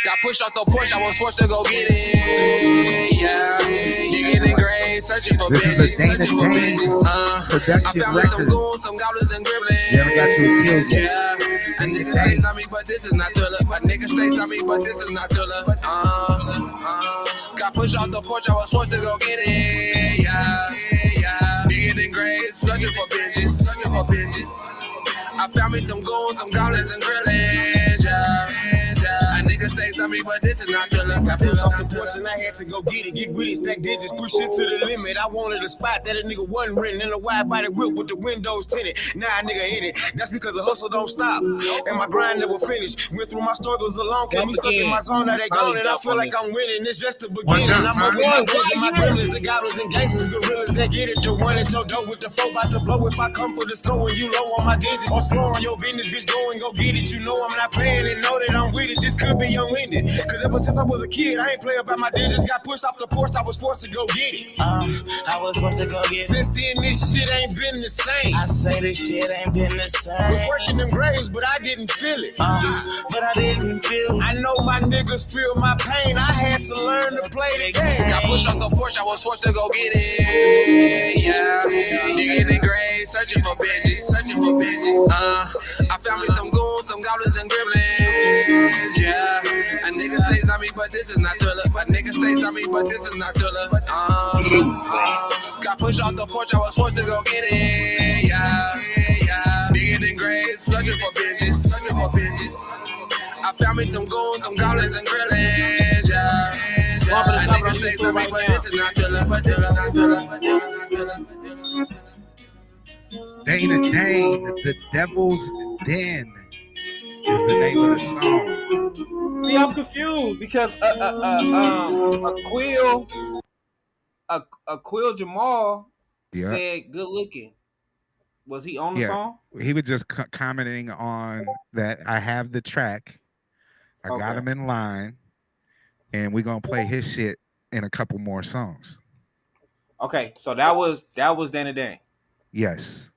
Got pushed off the porch, I was forced to go get it. Yeah. Digging in grave, searching for This is a bitches, Dana searching for Dane bitches. I production found me some record. goons, some goblins and gremlins. You haven't got to a kill yet. Yeah, a nigga stays on me, but this is not Thriller. A nigga stays on me, but this is not Thriller. Got pushed off the porch, I was forced to go get it. Yeah. Digging in graves, searching for binges, searching for binges. I found me some goons, some goblins and grillings, yeah. A nigga stays on me, but this is not Thriller. Got pushed off the porch and I had to go get it. Get with it, stack digits, push it to the limit. I wanted a spot that a nigga wasn't renting in a wide body whip with the windows tinted. Nah, nigga in it. That's because the hustle don't stop. And my grind never finished. Went through my struggles alone, kept me stuck in my zone. Now they gone and I feel like I'm winning. It's just the beginning. I'm up with my boys and my gremlins, the goblins and gangsters, gorillas that get it. The one at your door with the flow about to blow. If I come for the score and you low on my digits or slow on your business, bitch, go and go get it. You know I'm not playing and know that I'm with it. This could be young-winded. Cause ever since I was a kid, I ain't play about my digits. Got pushed off the porch, I was forced to go get it. I was forced to go get it. Since then, this shit ain't been the same. I say this shit ain't been the same. Was working them graves, but I didn't feel it. But I didn't feel it. I know my niggas feel my pain. I had to learn to play the game. Got pushed off the porch, I was forced to go get it. Yeah, digging in graves, searching for binges, searching for binges. I found me some goons, some goblins and gremlins. Yeah, a nigga stays on me, but this is not Thriller. A nigga stays on me, but this is not Thriller. Got pushed off the porch, I was forced to go get it. Yeah, digging in graves, searching for binges, searching for binges. I found me some goons, some goblins and grillings. Yeah, a nigga stays on me, but this is not Thriller. But Thriller, not Thriller, but Thriller, not Thriller. Dana Dane, The Devil's Den is the name of the song. See, I'm confused because Quill Jamal said good looking. Was he on the song? He was just commenting on that. I have the track. I got him in line, and we're gonna play his shit in a couple more songs. Okay, so that was Dana Dane. Yes.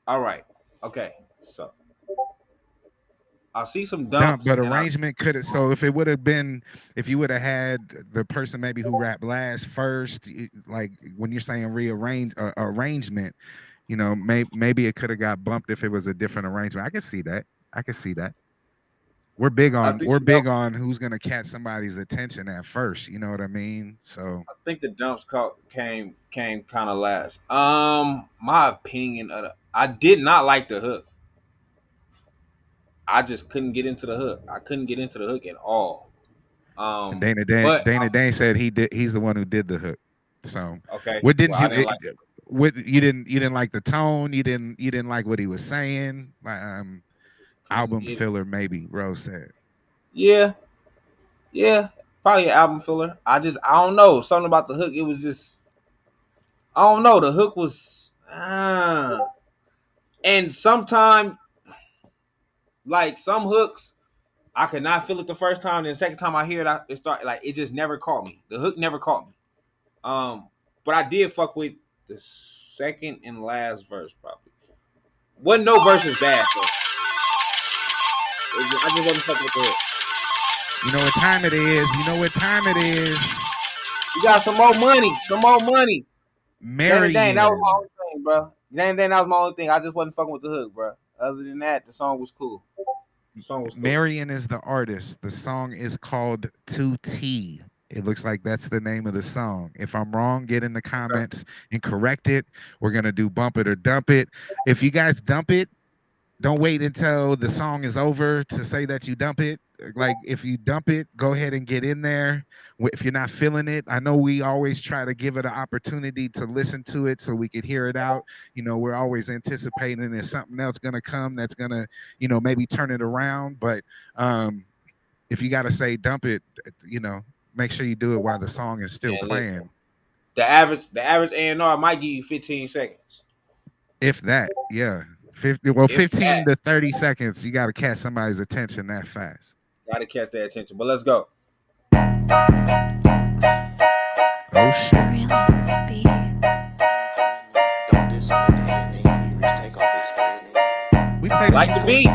All right. Okay. So I see some dumps, but arrangement could have. So if it would have been, if you would have had the person maybe who rapped last first, like when you're saying arrangement, you know, maybe it could have got bumped if it was a different arrangement. I can see that. We're big on who's gonna catch somebody's attention at first. You know what I mean? So I think the dumps came kind of last. My opinion I did not like the hook. I just couldn't get into the hook. I couldn't get into the hook at all. And Dana Dane said he's the one who did the hook. So okay, what didn't you? What you didn't like the tone? You didn't like what he was saying? Album filler, maybe. Rose said. Yeah, probably an album filler. I don't know, something about the hook. It was just, I don't know. The hook was, and sometimes, like some hooks, I could not feel it the first time. Then the second time I hear it, it just never caught me. The hook never caught me. But I did fuck with the second and last verse probably. Wasn't no verses bad though. I just wasn't fucking with the hook. You know what time it is. You got some more money. Marion. Dang, that was my only thing, bro. Dang, that was my only thing. I just wasn't fucking with the hook, bro. Other than that, the song was cool. Marion is the artist. The song is called 2T. It looks like that's the name of the song. If I'm wrong, get in the comments and correct it. We're going to do Bump It or Dump It. If you guys dump it, don't wait until the song is over to say that you dump it. Like, if you dump it, go ahead and get in there. If you're not feeling it, I know we always try to give it an opportunity to listen to it so we could hear it out. You know, we're always anticipating there's something else going to come that's going to, you know, maybe turn it around. But if you got to say dump it, you know, make sure you do it while the song is still playing. Listen, the average A&R might give you 15 seconds. If that, yeah. 15 to 30 seconds, you got to catch somebody's attention that fast. Got to catch their attention, but let's go. Oh, shit. We played like the beat.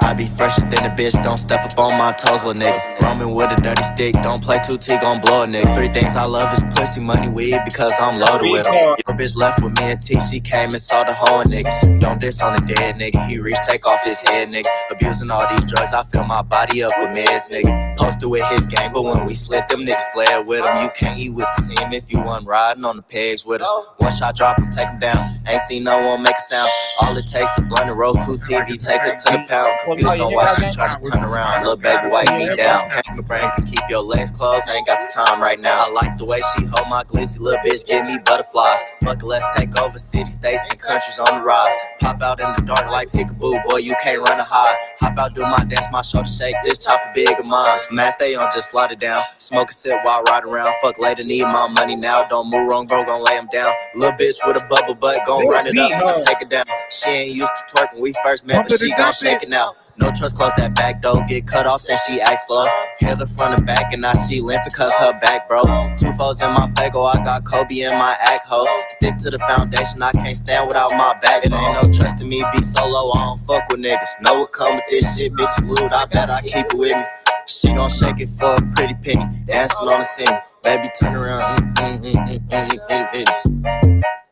I I be fresher than a bitch, don't step up on my toes, little nigga. Roaming with a dirty stick, don't play 2T, gon' blow a nigga. 3 things I love is pussy, money, weed, because I'm loaded with them. Your bitch left with me and T, she came and saw the hoe niggas. Don't diss on the dead nigga, he reach, take off his head, nigga. Abusing all these drugs, I fill my body up with meds, nigga. Posted with his game, but when we slid, them niggas fled with him. You can't eat with the team if you wasn't riding on the pegs with us. One shot drop him, take him down. Ain't seen no one make a sound. All it takes is blunt and Roku TV, take her to the pound. Confused on why she tryna turn around. Little baby, wipe me down. Came for brain, can keep your legs closed. Ain't got the time right now. I like the way she hold my glizzy. Little bitch, give me butterflies. Fuck it, let's take over city, states, and countries on the rise. Pop out in the dark like peekaboo, boy, you can't run a high. Hop out, do my dance, my shoulder shake. This chopper big of mine. Man, stay on, just slide it down. Smoke a sip while ride around. Fuck later, need my money now. Don't move wrong, bro, gon' lay him down. Little bitch with a bubble butt, gon' run it up, I'll take it down. She ain't used to twerk when we first met, but she gon' shake it now. No trust, close that back door, get cut off since she act slow. Hit her front and back, and now she limping cause her back broke. 2 foes in my Fago, I got Kobe in my act hoe. Stick to the foundation, I can't stand without my back. It ain't no trust in me, be solo, I don't fuck with niggas. Know what come with this shit, bitch, you lewd, I bet I keep it with me. She gon' shake it for a pretty penny, dancing on the scene. Baby, turn around.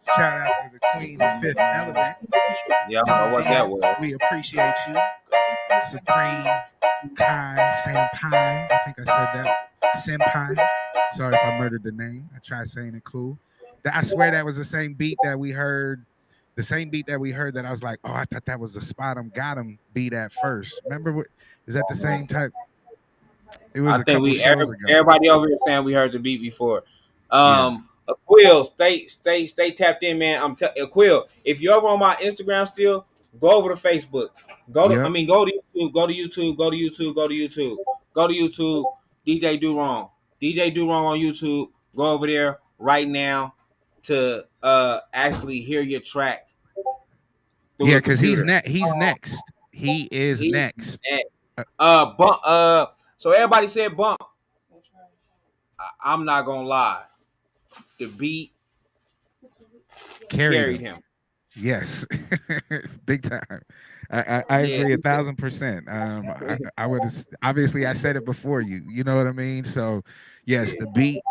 Shout out to the Queen, the Fifth Element. Yeah, I don't know what that was. We appreciate you. Supreme Kai Senpai. I think I said that. Senpai. Sorry if I murdered the name. I tried saying it cool. I swear that was the same beat that we heard. The same beat that we heard that I was like, oh, I thought that was the Spot 'em Got 'em beat at first. Remember what? Is that the same type? It was I a think couple shows ago. everybody over here saying we heard the beat before. Quill, stay tapped in, man. Quill, if you're over on my Instagram still, go over to Facebook. Go to YouTube. Go to YouTube. DJ DoWrong. DJ DoWrong on YouTube. Go over there right now to actually hear your track. Yeah, because he's next. He is next. So everybody said bump. I'm not gonna lie. The beat carried him. Yes, big time. I agree 1,000%. I would obviously I said it before you. You know what I mean? So yes, the beat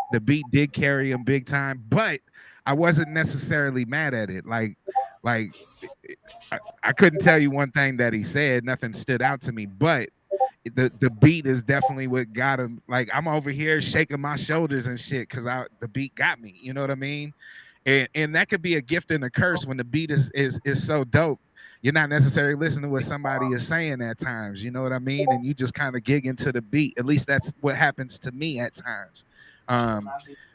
did carry him big time, but I wasn't necessarily mad at it. Like I couldn't tell you one thing that he said. Nothing stood out to me, but the beat is definitely what got him. Like I'm over here shaking my shoulders and shit because the beat got me. You know what I mean? And that could be a gift and a curse when the beat is so dope. You're not necessarily listening to what somebody is saying at times. You know what I mean? And you just kind of gig into the beat. At least that's what happens to me at times.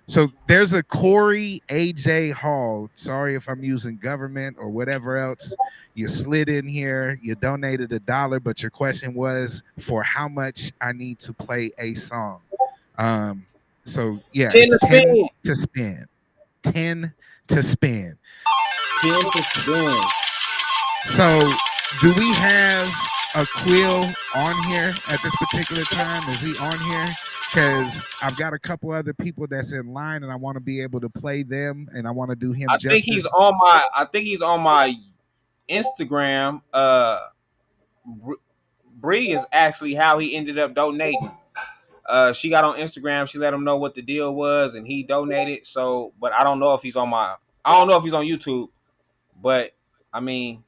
So there's a Corey AJ Hall. Sorry if I'm using government or whatever else. You slid in here. You donated $1, but your question was for how much I need to play a song. So yeah, it's 10 to spin. 10 to spin. 10 to spin. So do we have a Quill on here at this particular time? Is he on here? Because I've got a couple other people that's in line, and I want to be able to play them, and I want to do him justice. I think he's on my Instagram. Bree is actually how he ended up donating. She got on Instagram. She let him know what the deal was, and he donated. So, but I don't know if he's on YouTube. But I mean,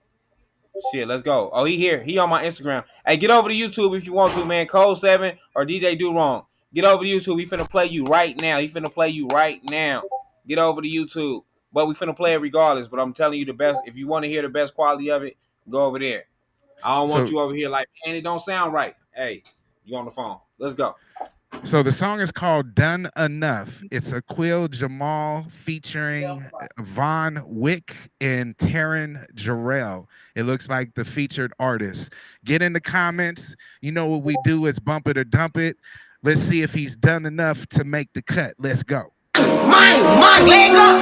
shit, let's go. Oh, he here. He on my Instagram. Hey, get over to YouTube if you want to, man. Code 7 or DJ DoWrong. Get over to YouTube. He finna play you right now. Get over to YouTube. But we finna play it regardless. But I'm telling you the best. If you want to hear the best quality of it, go over there. I don't want you over here like, man, it don't sound right. Hey, you on the phone. Let's go. So the song is called Done Enough. It's a Quill Jamal featuring Von Wick and Taryn Jarrell. It looks like the featured artist. Get in the comments. You know what we do is bump it or dump it. Let's see if he's done enough to make the cut. Let's go. My leg up.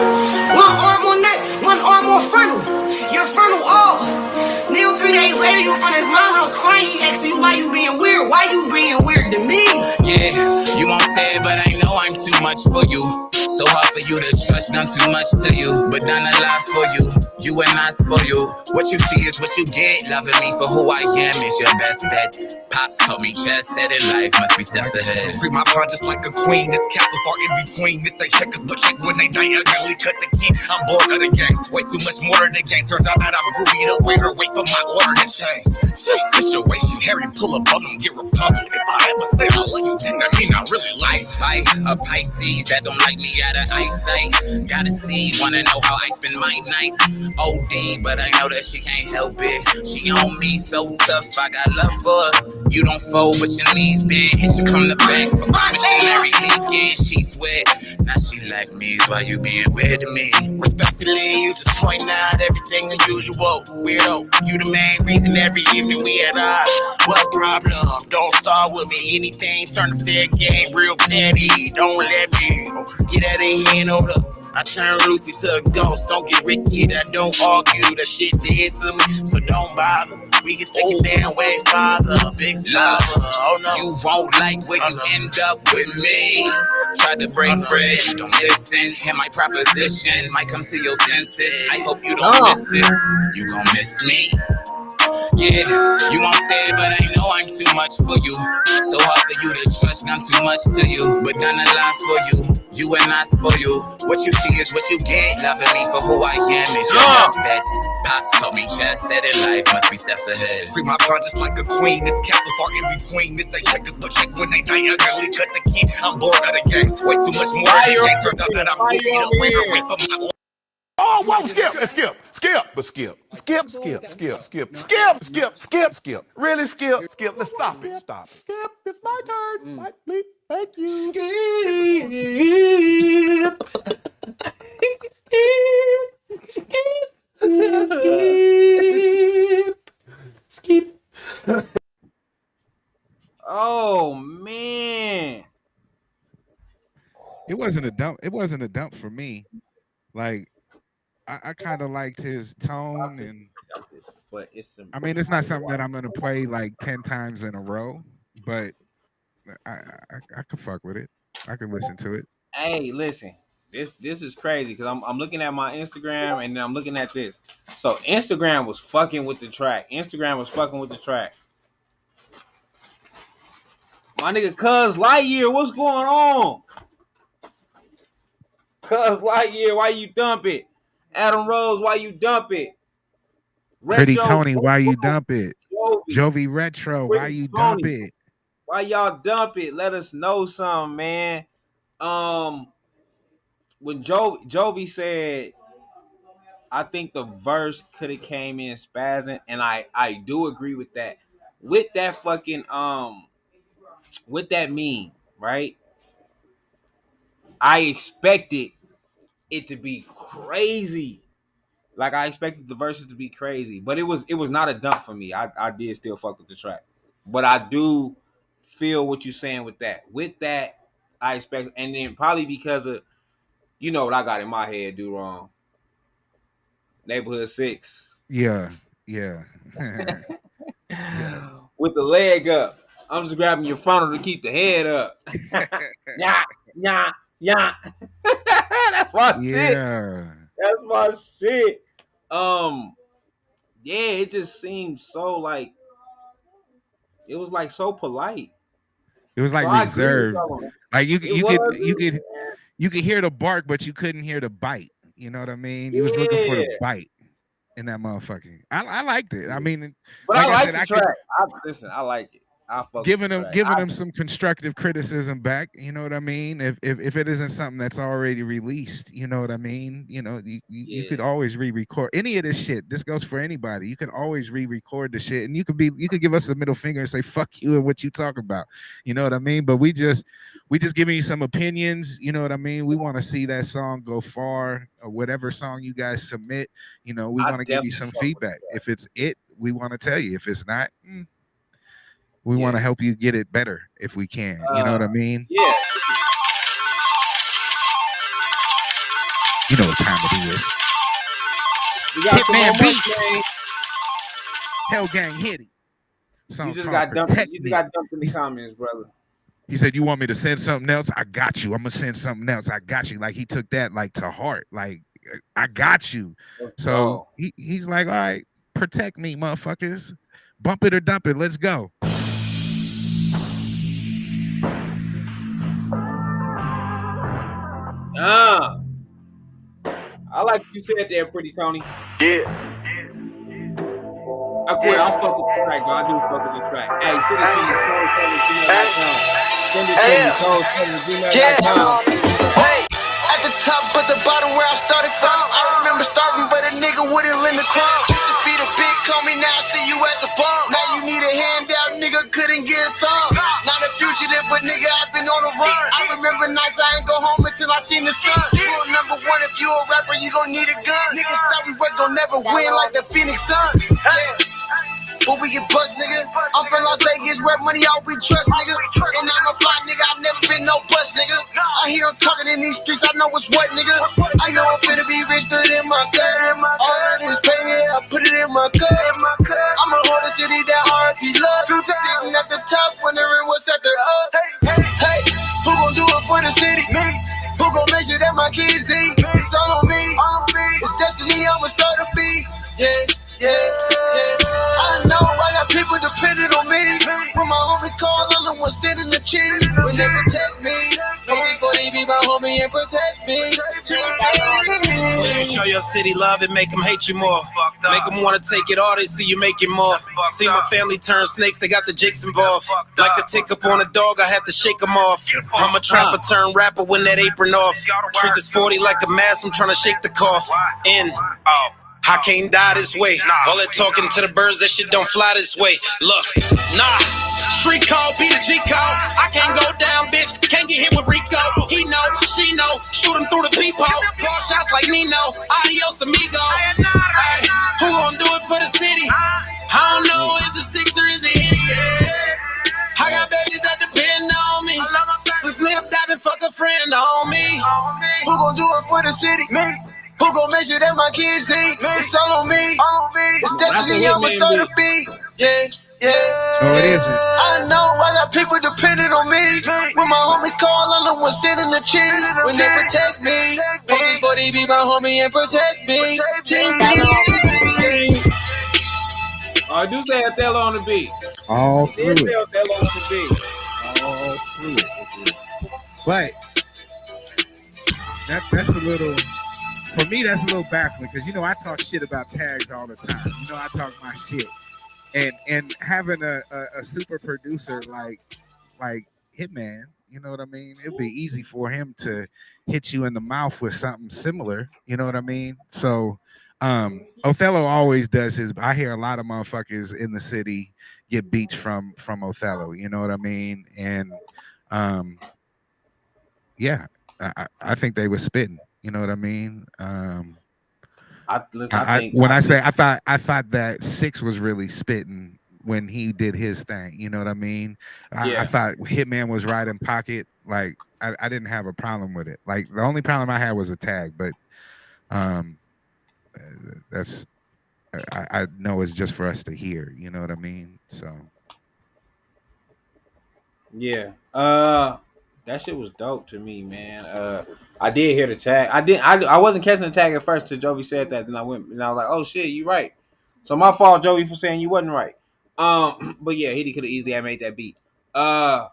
One arm on neck, one arm on frontal. Your frontal off. Neil 3 days later, you in front of his mom house crying. He asks you why you being weird. Why you being weird to me? Yeah, you won't say it, but I know I'm too much for you. So hard for you to trust, done too much to you, but done a lot for you. You and I spoil you. What you see is what you get. Loving me for who I am is your best bet. Pops told me just said in life must be steps ahead. Free my pawn just like a queen. This castle far in between. This ain't checkers, but check when they diagonally cut the key. I'm bored of the game. Way too much more to the game. Turns out that I'm groovy. The waiter wait for my order to change. Situation, Harry pull up on them, get repulsed. If I ever say I love you, then that mean I really like I spite a Pisces that don't like me out of eyesight. Gotta see, wanna know how I spend my nights. OD, but I know that she can't help it. She on me so tough, I got love for her. You don't fold, but your knees bend. Hit you from the back for missionary weekend. She's wet. Now she like me, why you being weird to me? respectfully, you just point out everything unusual. Weirdo, you the main reason every evening we at odds. What problem? Don't start with me. Anything turn to fair game, real petty. Don't let me get out of here and over. I turn Lucy to a ghost. Don't get Ricky, that don't argue. That shit dead to me, so don't bother. We can take it down way farther. Big love. Oh no. You won't like where you end up with me. Tried to break bread, don't listen. Hear my proposition, might come to your senses. I hope you don't miss it. You gon' miss me. Yeah, you won't say it, but I know I'm too much for you. So hard for you to trust, done too much to you, but done a lot for you. You and I spoil you. What you see is what you get. Loving me for who I am is your best bet. Pops told me just said in life must be steps ahead. Free my pawn just like a queen. This castle far in between. This ain't checkers, but check when they diagonally cut the key. I'm bored of the game. Way too much more of the game. Turns out that I'm goofy. The waiter wait for my. Oh, whoa, skip. Really, skip. Let's stop it. Skip, it's my turn. Mike, bleep. Thank you. Skip. Oh man. It wasn't a dump. It wasn't a dump for me. Like I kind of liked his tone, and I mean, it's not something that I'm gonna play like 10 times in a row, but I could fuck with it. I could listen to it. Hey, listen, this is crazy because I'm looking at my Instagram and then I'm looking at this. So Instagram was fucking with the track. My nigga Cuz Lightyear, what's going on? Cuz Lightyear, why you dump it? Adam Rose, why you dump it? Pretty Tony, why you dump it? Jovi Retro, why you dump it? Why y'all dump it? Let us know something, man. When Jovi said, I think the verse could have came in spazzing, and I do agree with that. With that fucking with that meme, right? I expected it to be crazy. Like I expected the verses to be crazy, but it was not a dump for me. I did still fuck with the track, but I do feel what you're saying with that. With that, I expect, and then probably because of what I got in my head, DoWrong. Neighborhood 6. Yeah. With the leg up, I'm just grabbing your frontal to keep the head up. Yeah. That's my shit. That's my shit. Yeah, it just seemed so like it was like so polite. It was like reserved. Like you could hear the bark, but you couldn't hear the bite. You know what I mean? You was looking for the bite in that motherfucking. I liked it. I mean, but like I like the track. I like it. Giving them some constructive criticism back. You know what I mean? If it isn't something that's already released, you know what I mean? You could always re-record any of this shit. This goes for anybody. You can always re-record the shit, and you could give us a middle finger and say fuck you and what you talk about. You know what I mean? But we just giving you some opinions. You know what I mean? We want to see that song go far, or whatever song you guys submit. We want to give you some feedback. If it's we want to tell you. If it's not. We want to help you get it better if we can. You know what I mean? Yeah. You know what time it is. Hitman Beats. Hell Gang Hitty. You just got dumped in the comments, brother. He said, "You want me to send something else? I got you. I'm gonna send something else. I got you." Like he took that like to heart. Like I got you. So go. he's like, "All right, protect me, motherfuckers. Bump it or dump it. Let's go." I like what you said there, Pretty Tony. Yeah. Okay, I'll fuck with the track, bro. I do fuck with the track. Hey, send it to me, soul7gmail.com. Send it to me, soul7gmail.com. Hey, at the top but the bottom where I started from. I remember starving, but a nigga wouldn't lend a crumb. Used to be the big, call me now, see you as a bum. Now you need a handout, nigga couldn't get a thumb. Not a fugitive, but nigga, I've been on the run. I remember nights I ain't go home until I seen the sun. Rule number one, if you a rapper, you gon' need a gun. Niggas thought we was gon' never win like the Phoenix Suns. Yeah. But we get bucks, nigga. I'm from Las Vegas, where money all we trust, nigga. And I'm a fly, nigga. I never been no bust, nigga. I hear him talking in these streets, I know what's what, nigga. I know I'm finna be rich, put it in my gut. All that is pain, yeah, I put it in my gut. I'ma hold the city that RP love. Sitting at the top, wondering what's at the up. Hey, who gon' do it for the city? Who gon' make sure that my kids eat? It's all on me. It's destiny, I'ma start a beat. Yeah. I know I got people depending on me. When my homies call, I'm the one sending the cheese. When they protect me, no before they be my homie and protect me. When you show your city love and make them hate you more. Make them want to take it all, they see you making more. See my family turn snakes, they got the jakes involved. Like a tick up on a dog, I had to shake them off. I'm a trapper turn rapper when that apron off. Treat this 40 like a mask, I'm trying to shake the cough. I can't die this way. All that talking to the birds, that shit don't fly this way. Look, nah. Street call, be the G call. I can't go down, bitch. Can't get hit with Rico. He know, she know. Shoot him through the peephole. Call shots like Nino. Adios, amigo. Ay, who gon' do it for the city? I don't know. Is it six or is it idiot? I got babies that depend on me. Since Nip diving, fuck a friend on me. Who gon' do it for the city? Who gon' make sure that my kids eat? It's all on me. It's destiny, I'ma start a beat. Yeah. No, it isn't. I know I got people depending on me. When my homies call, I'm the one sending the cheese. When they protect me, know this body be my homie and protect me. I do say Othello on the beat. All through it. Othello on the beat. All through it. But that's a little, for me, that's a little baffling because, you know, I talk shit about tags all the time. You know, I talk my shit. And having a super producer like Hitman, you know what I mean? It'd be easy for him to hit you in the mouth with something similar. You know what I mean? So Othello always does his. I hear a lot of motherfuckers in the city get beats from Othello. You know what I mean? And yeah, I think they were spitting. You know what I mean? I thought that Six was really spitting when he did his thing. You know what I mean? I thought Hitman was right in pocket. Like I didn't have a problem with it. Like the only problem I had was a tag, but that's I know it's just for us to hear. You know what I mean? So yeah, that shit was dope to me, man. I did hear the tag. I wasn't catching the tag at first till Jovi said that. Then I went and I was like, oh shit, you right. So my fault, Jovi, for saying you wasn't right. But yeah, he could have easily made that beat. I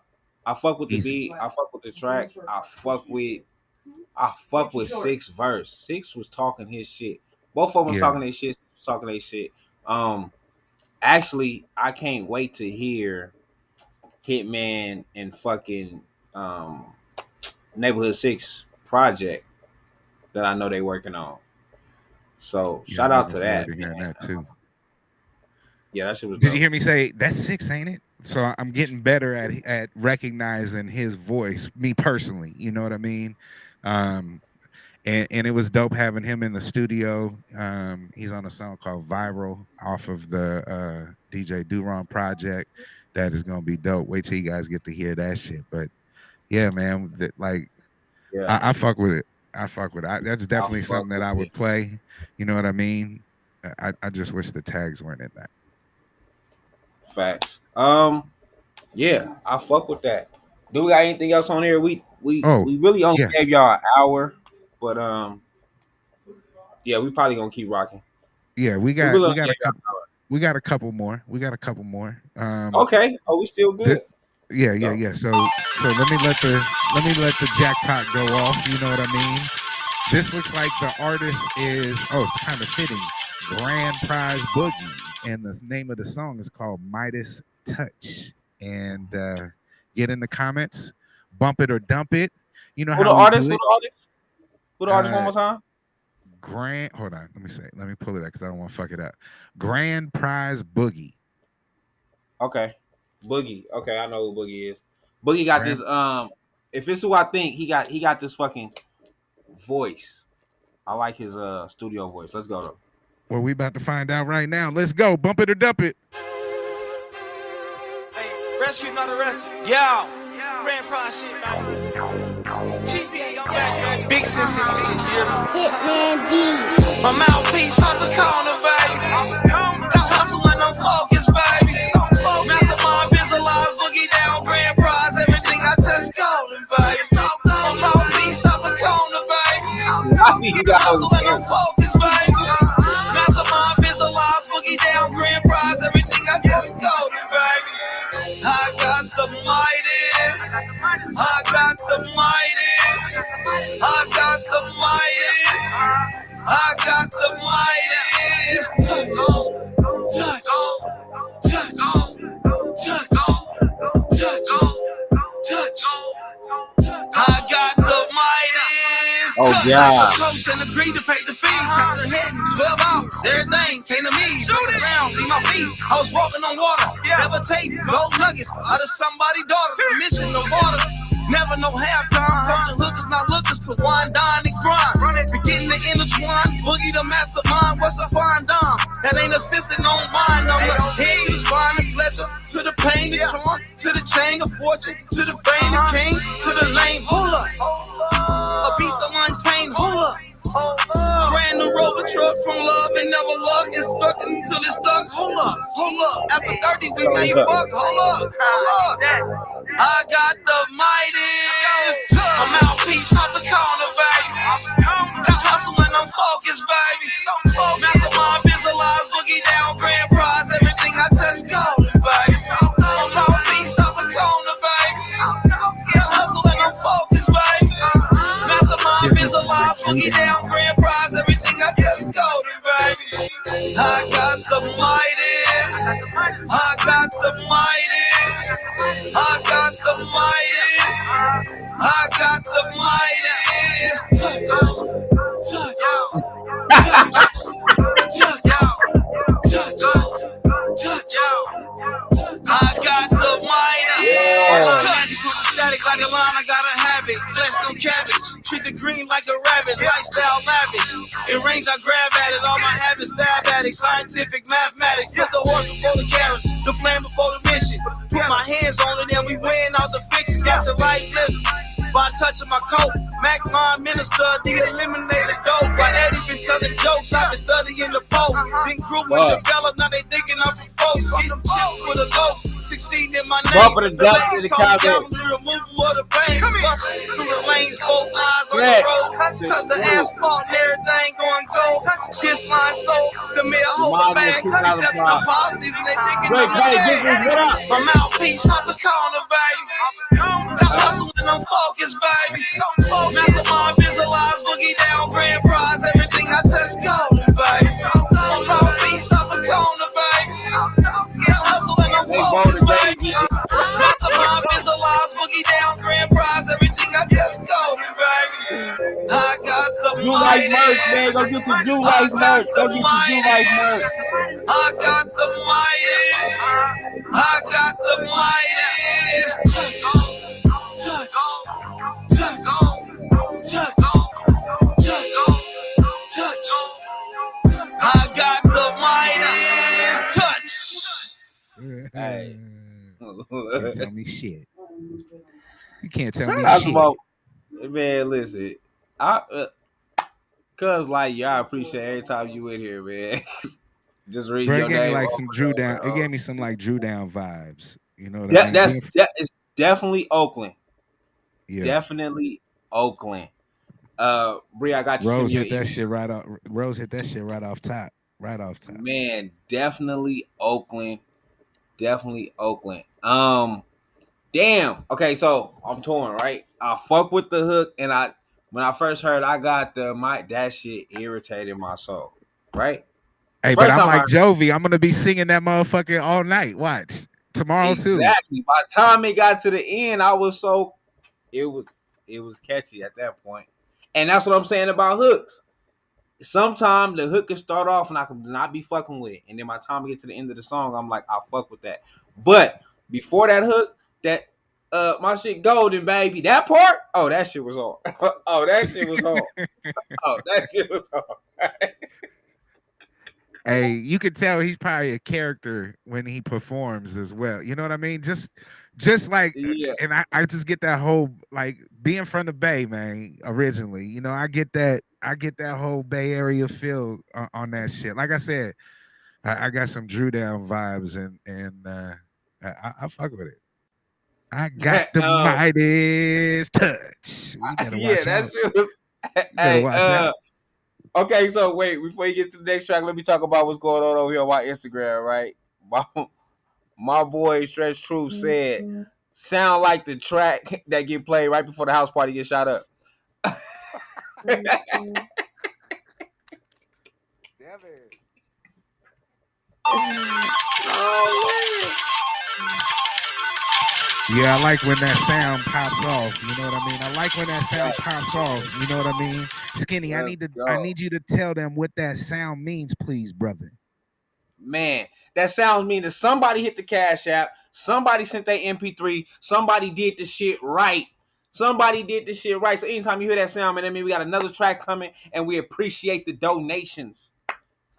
fuck with the beat. I fuck with the track. I fuck with Six verse. Six was talking his shit. Both of them was talking their shit. Talking their shit. Actually, I can't wait to hear Hitman and fucking Neighborhood 6 project that I know they working on. So shout out to that. Hearing that too. Yeah, that shit was. Did dope. you hear me say that's Six, ain't it? So I'm getting better at recognizing his voice. Me personally, you know what I mean. And it was dope having him in the studio. He's on a song called "Viral" off of the DJ DoWrong project. That is gonna be dope. Wait till you guys get to hear that shit. But yeah, man, I fuck with it. That's definitely something that I would play. You know what I mean? I just wish the tags weren't in that. Facts. Yeah, I fuck with that. Do we got anything else on here? We Oh, really only yeah. gave y'all an hour, but yeah, we probably gonna keep rocking. Yeah, we We really got only gave a y'all couple. We got a couple more. We got a couple more. an hour. Okay. Oh, we still Th- good. yeah. So let me let the jackpot go off. You know what I mean? This looks like the artist is it's kind of fitting. Grand Prize Boogie, and the name of the song is called Midas Touch. And get in the comments, bump it or dump it. You know Who the how we artist? do Who it. the artist? Who the artist? One more time. Hold on, let me pull it out because I don't want to fuck it up. Grand Prize Boogie. Okay. Boogie. Okay, I know who Boogie is. Boogie got this. If it's who I think, he got this fucking voice. I like his studio voice. Let's go though. Well, we about to find out right now. Let's go. Bump it or dump it. Hey, rescue, not arrested. Yo, Grand Prize shit, man. GP, I'm back. Big Sin City shit, you know. Hitman B. My mouthpiece off the corner, baby. Got hustle and I'm focused, baby. Mastermind, visualize, boogie down, Grand Prize. Everything I touch golden, baby. My mouthpiece off the corner, baby. Got hustle and I'm focused, baby. Mastermind, visualize, boogie down, Grand Prize. Everything I touch golden, baby. I got the Midas. I got the Midas. I got the Midas. I got the Midas. Touch, touch, touch, touch, touch, touch. I got the Midas. Oh yeah. Coach and agreed to pay the fee. Top the head in 12 hours. Everything came to me. From the ground, leave my feet. I was walking on water. Levitate gold nuggets out of somebody's daughter. Missing the water. Never no halftime. Coaching hookers, not lookers to wine, dine, and grind. Beginning to intertwine. Boogie the mastermind. What's a fine dime? That ain't assisting on mine. I'm the head to the spine of pleasure. To the pain, the charm. To the chain of fortune. To the vein of king. To the lane. Hold up. A piece of untamed. Hold up. Brand new Rover truck from love and never luck. It's stuck until it's stuck. Hold up, hold up. After 30, we may fuck. Hold up, hold up. I got the Midas. A mouthpiece off the corner, baby. Got hustle and I'm focused, baby. Mastermind, visualize, boogie down, Grand Prize. Everything I touch golden, baby. A mouthpiece off the corner, baby. Got hustle and I'm focused, baby. Mastermind, visualize, boogie down, Grand Prize. Everything I touch golden, baby. I got the Midas. I got the Midas. I got the Midas. I got the Midas. Touch, touch, touch, touch, touch. I got the Midas. Static like a line, I gotta have it. Flesh no cabbage. Treat the green like a rabbit. Lifestyle lavish. In range, I grab at it. All my habits, stab at it. Scientific mathematics. Put the horse before the carriage. The plan before the mission. Put my hands on it and we win out the fix. Got the right flip. By touching my coat, Mac my minister, the eliminated dope. By Eddie been telling jokes, I've been studying the Pope. Then grew and developed, now they thinking I'm from folks. Getting chips for the loaves, succeeding in my name. The ladies call me Calvin, the removal of the pain. Busting through the lanes, both eyes on the road. Touch the asphalt and everything going gold. This line sold, the mayor hold the bag. Stepping up policies and they thinking I'm the day. My mouthpiece off the corner, baby. Got hustle and I'm focused, baby. Mastermind, visualize, boogie down, Grand Prize. Everything I touch golden, baby. My mouthpiece off the corner, baby. Got hustle and I'm focused, baby. Mastermind, visualize, boogie down, Grand Prize. Everything I touch golden, baby. I got the Midas. Go get the Jew Life merch. Go get the Jew Life merch. I got the Midas. I got the Midas. Touch, touch, touch, touch, touch, touch. I got the Midas. Touch. Hey. Can't tell me shit. You can't tell me That's shit. about, man, listen. Cause like y'all appreciate every time you in here, man. Just read Bro, your it gave me name. like some Drew Down. It gave me some like Drew Down vibes. You know what I mean? That is definitely Oakland. definitely Oakland. Bree, I got you. Rose hit that shit right off. Rose hit that shit right off top. Right off top. Man, definitely Oakland. Definitely Oakland. Damn. Okay, so I'm torn, right? I fuck with the hook, and when I first heard I got the mic, that shit irritated my soul, right? Hey, but I'm like Jovi. I'm gonna be singing that motherfucker all night. Watch tomorrow too. Exactly. By the time it got to the end, I was so it was catchy at that point, and that's what I'm saying about hooks. Sometimes the hook can start off and I can not be fucking with it, and then by the time we get to the end of the song, I'm like, I fuck with that. But before that hook, that my shit golden, baby. That part, oh, that shit was on. Oh, that shit was on. Oh, that shit was on. Hey, you could tell he's probably a character when he performs as well. You know what I mean? Just like, and I just get that whole, like, being from the Bay, man, originally. You know, I get that whole Bay Area feel on that shit. Like I said, I got some Drew Down vibes, and I fuck with it. I got the Midas touch. We better watch out. Hey, watch out. Okay, so wait, before you get to the next track, let me talk about what's going on over here on my Instagram, right? My boy Stretch Truth said, sound like the track that get played right before the house party gets shot up. Yeah, I like when that sound pops off. You know what I mean? I like when that sound pops off. You know what I mean? Skinny, I need you to tell them what that sound means, please, brother. Man, that sound means that somebody hit the Cash App, somebody sent their MP3, somebody did the shit right. Somebody did the shit right. So anytime you hear that sound, man, that means we got another track coming, and we appreciate the donations.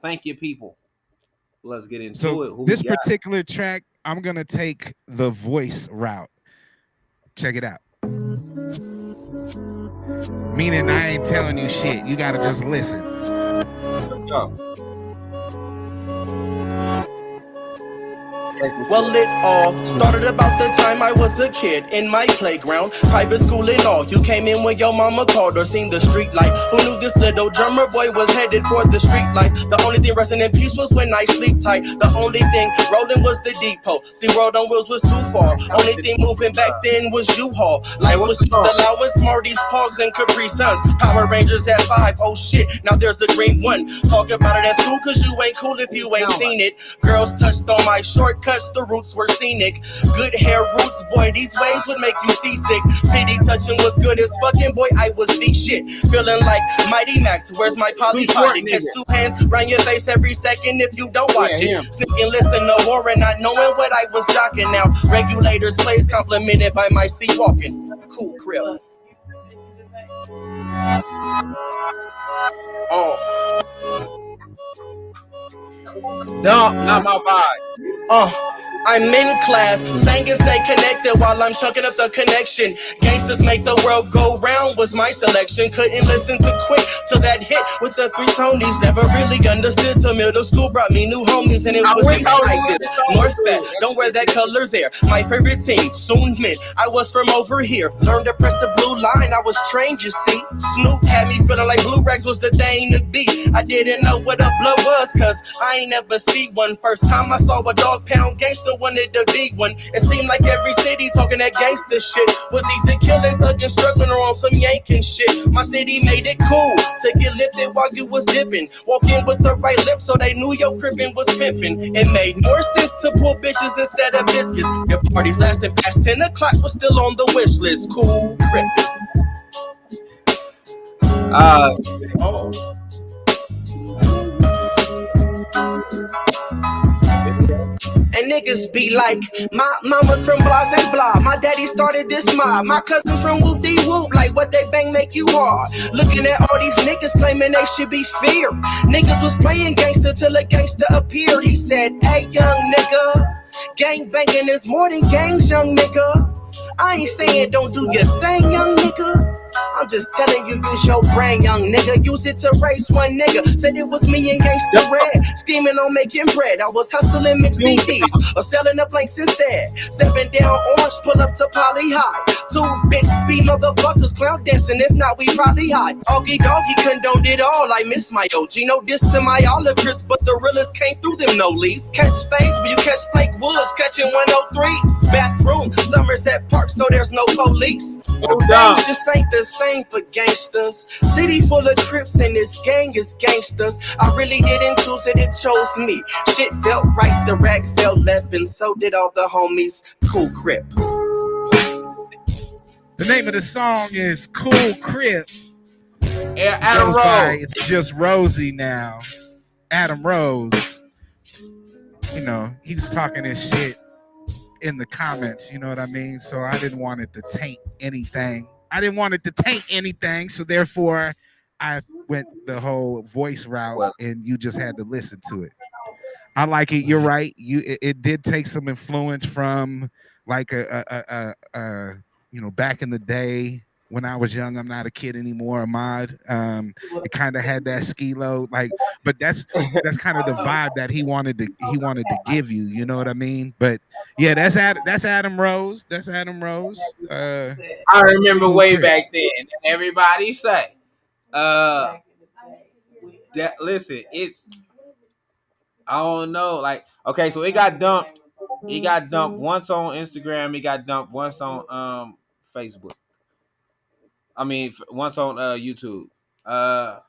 Thank you, people. Let's get into it. This particular track, I'm going to take the voice route. Check it out. Meaning I ain't telling you shit. You got to just listen. Let's go. Well, it all started about the time I was a kid in my playground, private school and all. You came in when your mama called or seen the street light. Who knew this little drummer boy was headed for the street light? The only thing resting in peace was when I sleep tight. The only thing rolling was the depot. See, World on Wheels was too far. Only thing moving back then was U-Haul. Life was just allowing Smarties, Pogs, and Capri Suns. Power Rangers at 5. Oh shit, now there's a green one. Talk about it at school, cause you ain't cool if you ain't seen it. Girls touched on my shortcuts, the roots were scenic. Good hair roots, boy, these waves would make you seasick. Titty touching was good as fucking, boy, I was the shit. Feeling like Mighty Max, where's my Polly Pocket? Catch 2 hands round your face every second if you don't watch it. Sneak and listen to Warren, not knowing what I was jocking. Now regulators plays complimented by my sea walking. Cool crib. No, not my vibe. I'm in class, sang and stay connected while I'm chunking up the connection. Gangsters make the world go round was my selection. Couldn't listen too quick till that hit with the 3 Tonys. Never really understood till middle school brought me new homies, and it was easy like this. North Fat, don't wear that color there. My favorite team, soon meant I was from over here. Learned to press the blue line, I was trained, you see. Snoop had me feeling like Blue Rags was the thing to be. I didn't know what a blood was, cause I ain't never see one. First time I saw a dog pound gangster, wanted to be one. It seemed like every city talking that gangster shit was either killing, thugging, struggling, or on some yanking shit. My city made it cool to get lifted while you was dipping. Walk in with the right lip so they knew your cribbing was pimping. It made more sense to pull bitches instead of biscuits. Your parties lasted past 10 o'clock was still on the wish list. Cool cribbing. And niggas be like, my mama's from Blase and blah. My daddy started this mob. My cousins from whoop-de-whoop. Like what they bang make you hard. Looking at all these niggas claiming they should be feared. Niggas was playing gangster till a gangster appeared. He said, hey young nigga, gang banging is more than gangs, young nigga. I ain't saying don't do your thing, young nigga. I'm just telling you, use your brain, young nigga. Use it to raise one nigga. Said it was me and Gangsta Red, scheming on making bread. I was hustling mixing CDs or selling the blanks instead. 7 down orange, pull up to Poly High. 2 big speed motherfuckers clown dancing. If not, we probably hot. Augie doggy condoned it all. I miss my OG. No diss to my olives, but the realest came through them no leaves. Catch phase when you catch Blake Woods, catching 103s. Bathroom, Somerset Park, so there's no police. Things just ain't the same for gangsters. City full of trips and this gang is gangsters. I really didn't choose it, it chose me. Shit felt right, the rag felt left, and so did all the homies. Cool Crip. The name of the song is Cool Crip. Adam Rose. It's just Rosie now. Adam Rose. You know, he was talking this shit in the comments, you know what I mean? So I didn't want it to taint anything. So therefore I went the whole voice route and you just had to listen to it. I like it. You're right. It did take some influence from like you know, back in the day when I was young. I'm not a kid anymore, Ahmad. It kind of had that skilo, like, but that's kind of the vibe that he wanted to give you. You know what I mean? But yeah, that's Adam Rose. That's Adam Rose. I remember way back then. Everybody say, listen, it's, I don't know, like, okay, so it got dumped. It got dumped once on Instagram. It got dumped once on Facebook. I mean, once on YouTube. I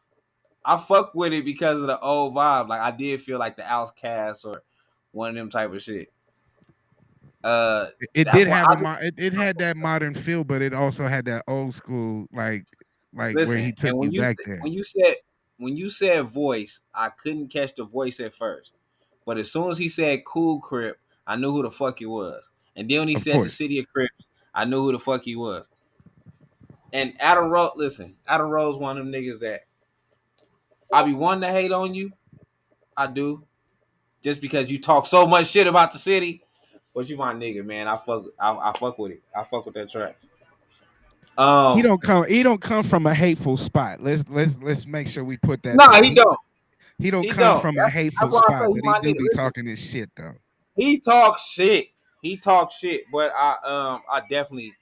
fuck with it because of the old vibe. Like, I did feel like the Outcast or one of them type of shit. It did have it had that modern feel, but it also had that old school, like listen, where he took you back there. When you said voice, I couldn't catch the voice at first, but as soon as he said Cool Crip, I knew who the fuck he was. And then when he said the City of Crips, I knew who the fuck he was. And Adam Rose, listen, Adam Rose, one of them niggas that I be wanting to hate on you. I do, just because you talk so much shit about the city. But you my nigga, man. I fuck with it. I fuck with that track. He don't come from a hateful spot. Let's make sure we put that. No, he don't. He don't come from a hateful spot, but he do be talking this shit though. He talks shit. But I definitely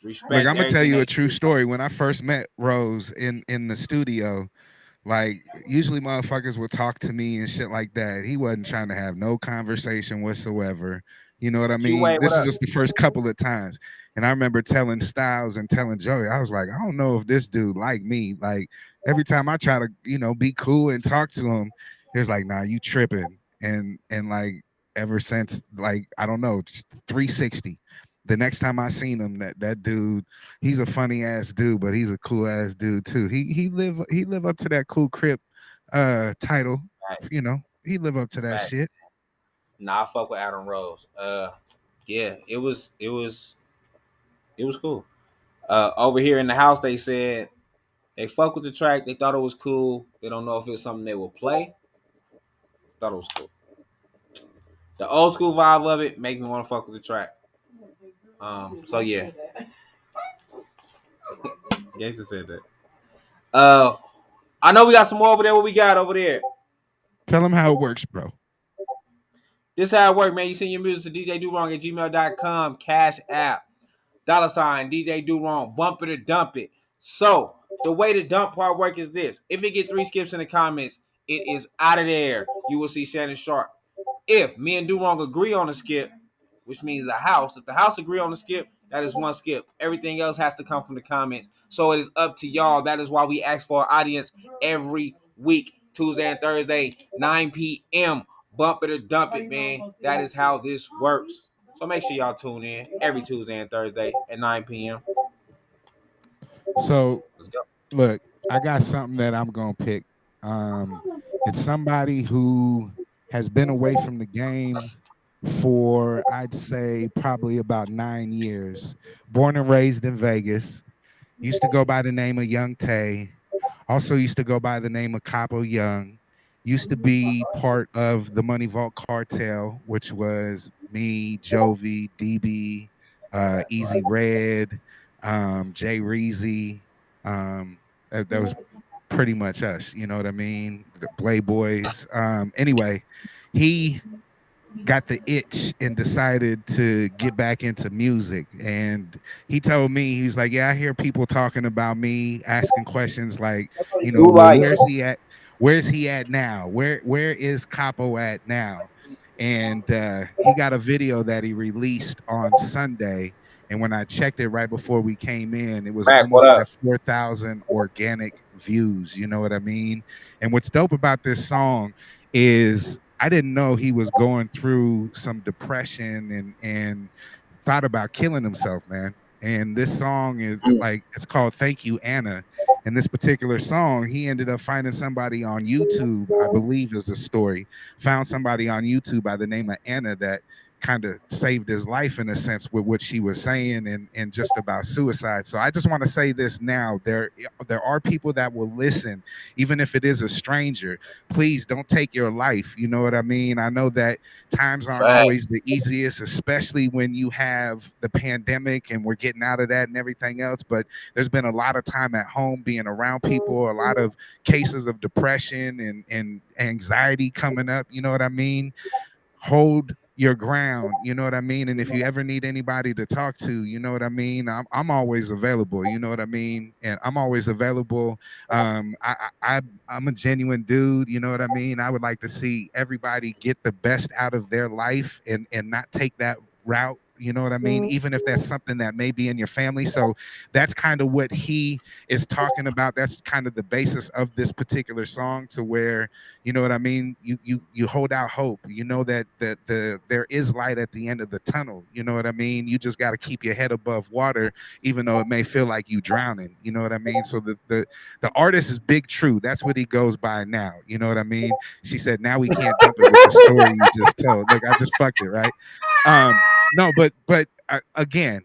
respect. Like, I'm gonna tell you a true story. When I first met Rose in the studio, like, usually motherfuckers would talk to me and shit like that. He wasn't trying to have no conversation whatsoever. You know what I mean? This is just the first couple of times. And I remember telling Styles and telling Joey, I was like, I don't know if this dude like me. Like, every time I try to, you know, be cool and talk to him, he was like, nah, you tripping. And like, ever since, like, I don't know, 360. The next time I seen him, that dude, he's a funny ass dude, but he's a cool ass dude too. He live up to that Cool Crip title. Right. You know, he live up to that shit. Nah, I fuck with Adam Rose. Yeah, it was cool. Over here in the house, they said they fuck with the track. They thought it was cool. They don't know if it's something they will play. Thought it was cool. The old school vibe of it make me want to fuck with the track. So yeah. Gangsta said that. I know we got some more over there. What we got over there? Tell them how it works, bro. This how it works, man. You send your music to DJ DoWrong at gmail.com, Cash App, $ DJ DoWrong, bump it or dump it. So the way the dump part work is this: if it get 3 skips in the comments, it is out of there. You will see Shannon Sharp. If me and DoWrong agree on a skip, which means the house, if the house agree on the skip, that is 1 skip. Everything else has to come from the comments. So it is up to y'all. That is why we ask for our audience every week, Tuesday and Thursday, 9 p.m. Bump it or dump it, man. That is how this works. So make sure y'all tune in every Tuesday and Thursday at 9 p.m. So, look, I got something that I'm going to pick. It's somebody who has been away from the game for, I'd say, probably about 9 years. Born and raised in Vegas. Used to go by the name of Young Tay. Also used to go by the name of Capo Young. Used to be part of the Money Vault Cartel, which was me, Jovi, DB, Easy Red, Jay Reezy. That was pretty much us. You know what I mean? The Playboys. Anyway, he got the itch and decided to get back into music. And he told me, he was like, yeah, I hear people talking about me, asking questions like, you know, well, where's he at? Where's he at now? Where is Capo at now? And he got a video that he released on Sunday. And when I checked it right before we came in, it was almost at 4,000 organic views. You know what I mean? And what's dope about this song is I didn't know he was going through some depression and thought about killing himself, man. And this song is like, it's called Thank You, Anna. And this particular song, he ended up finding somebody on YouTube, I believe is the story, found somebody on YouTube by the name of Anna that kind of saved his life in a sense with what she was saying and just about suicide. So I just want to say this now. There are people that will listen, even if it is a stranger. Please don't take your life. You know what I mean? I know that times aren't always the easiest, especially when you have the pandemic and we're getting out of that and everything else. But there's been a lot of time at home being around people, a lot of cases of depression and anxiety coming up. You know what I mean? Hold your ground, you know what I mean? And if you ever need anybody to talk to, you know what I mean? I'm always available, you know what I mean? And I'm always available. I'm a genuine dude, you know what I mean? I would like to see everybody get the best out of their life and not take that route. You know what I mean? Even if that's something that may be in your family. So that's kind of what he is talking about. That's kind of the basis of this particular song, to where, you know what I mean? You hold out hope. You know that there is light at the end of the tunnel. You know what I mean? You just got to keep your head above water, even though it may feel like you drowning. You know what I mean? So the artist is Big True. That's what he goes by now. You know what I mean? She said, now we can't dump it with the story you just told. Look, I just fucked it, right? No, but again,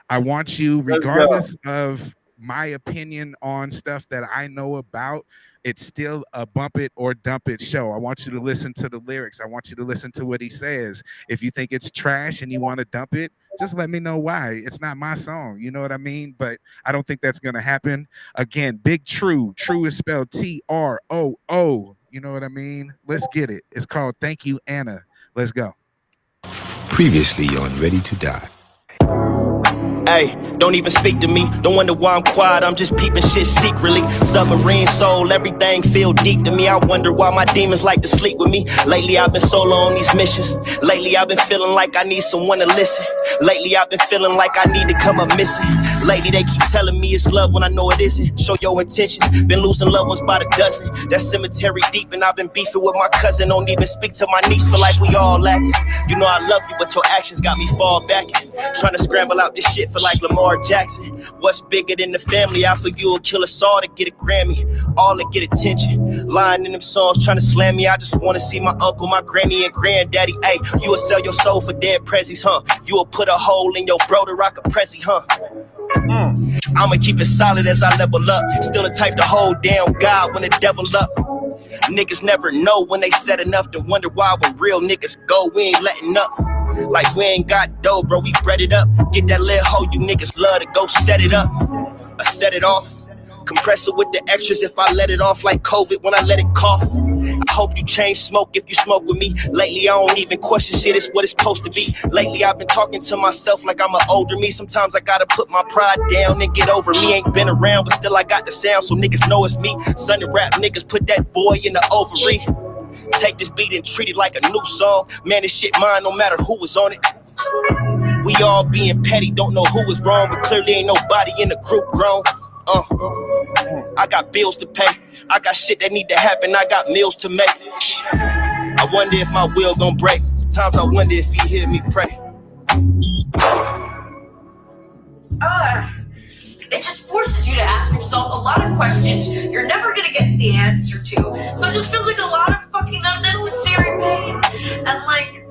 I want you, regardless of my opinion on stuff that I know about, it's still a bump it or dump it show. I want you to listen to the lyrics. I want you to listen to what he says. If you think it's trash and you want to dump it, just let me know why. It's not my song. You know what I mean? But I don't think that's going to happen. Again, Big True. True is spelled Troo. You know what I mean? Let's get it. It's called Thank You, Anna. Let's go. Previously on Ready to Die. Hey, don't even speak to me. Don't wonder why I'm quiet. I'm just peeping shit secretly. Submarine soul, everything feel deep to me. I wonder why my demons like to sleep with me. Lately I've been solo on these missions. Lately I've been feeling like I need someone to listen. Lately I've been feeling like I need to come up missing. Lately they keep telling me it's love when I know it isn't. Show your intentions. Been losing loved ones by the dozen. That cemetery deep and I've been beefing with my cousin. Don't even speak to my niece, feel like we all acting. You know I love you, but your actions got me fall back. Trying to scramble out this shit for like Lamar Jackson. What's bigger than the family? I for you will kill us all to get a Grammy, all to get attention. Lying in them songs trying to slam me. I just want to see my uncle, my granny, and granddaddy. Hey, you will sell your soul for dead prezzies, huh? You will put a hole in your bro to rock a Prezi, huh? I'ma keep it solid as I level up. Still the type to hold down God when the devil up. Niggas never know when they said enough to wonder why when real niggas go, we ain't letting up. Like we ain't got dough, bro, we bread it up. Get that little hoe you niggas love to go set it up. I set it off. Compressor with the extras if I let it off like COVID when I let it cough. I hope you change smoke if you smoke with me. Lately I don't even question shit, it's what it's supposed to be. Lately I've been talking to myself like I'm an older me. Sometimes I gotta put my pride down and get over me. Ain't been around but still I got the sound so niggas know it's me. Sunday rap niggas put that boy in the ovary. Take this beat and treat it like a new song. Man, this shit mine no matter who was on it. We all being petty, don't know who was wrong, but clearly ain't nobody in the group grown. I got bills to pay. I got shit that need to happen. I got meals to make. I wonder if my will gon' break. Sometimes I wonder if he hear me pray. It just forces you to ask yourself a lot of questions you're never gonna get the answer to. So it just feels like a lot of fucking unnecessary pain and like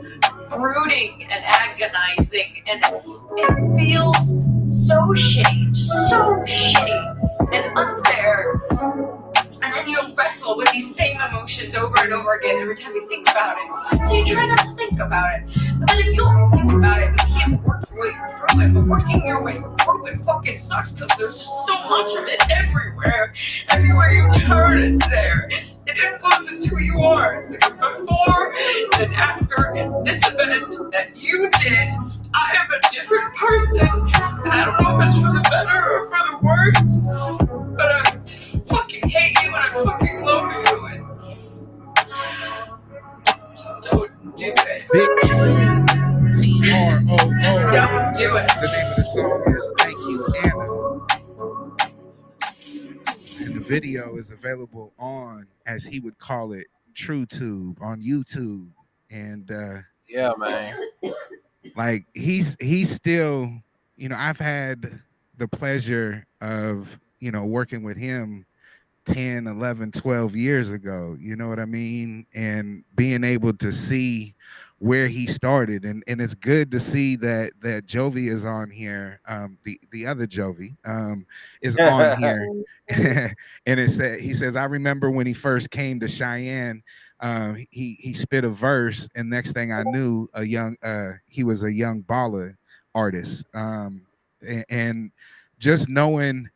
brooding and agonizing, and it feels so shitty, just so shitty and unfair. And then you're wrestle with these same emotions over and over again every time you think about it. So you try not to think about it. But then if you don't think about it, you can't work your way through it. But working your way through it fucking sucks because there's just so much of it everywhere. Everywhere you turn, it's there. It influences who you are. It's like before and after this event that you did, I am a different person. And I don't know if it's for the better or for the worse. But I fucking hate you and I fucking love you. And just don't do it. Bitch. TROO. Just don't do it. The name of the song is Thank You, Anna. And the video is available on, as he would call it, TrueTube on YouTube. And yeah, man. Like he's still, I've had the pleasure of, working with him 10, 11, 12 years ago, you know what I mean? And being able to see where he started. And it's good to see that Jovi is on here. The other Jovi is on here. And he says, I remember when he first came to Cheyenne, he spit a verse, and next thing I knew, he was a young baller artist. And just knowing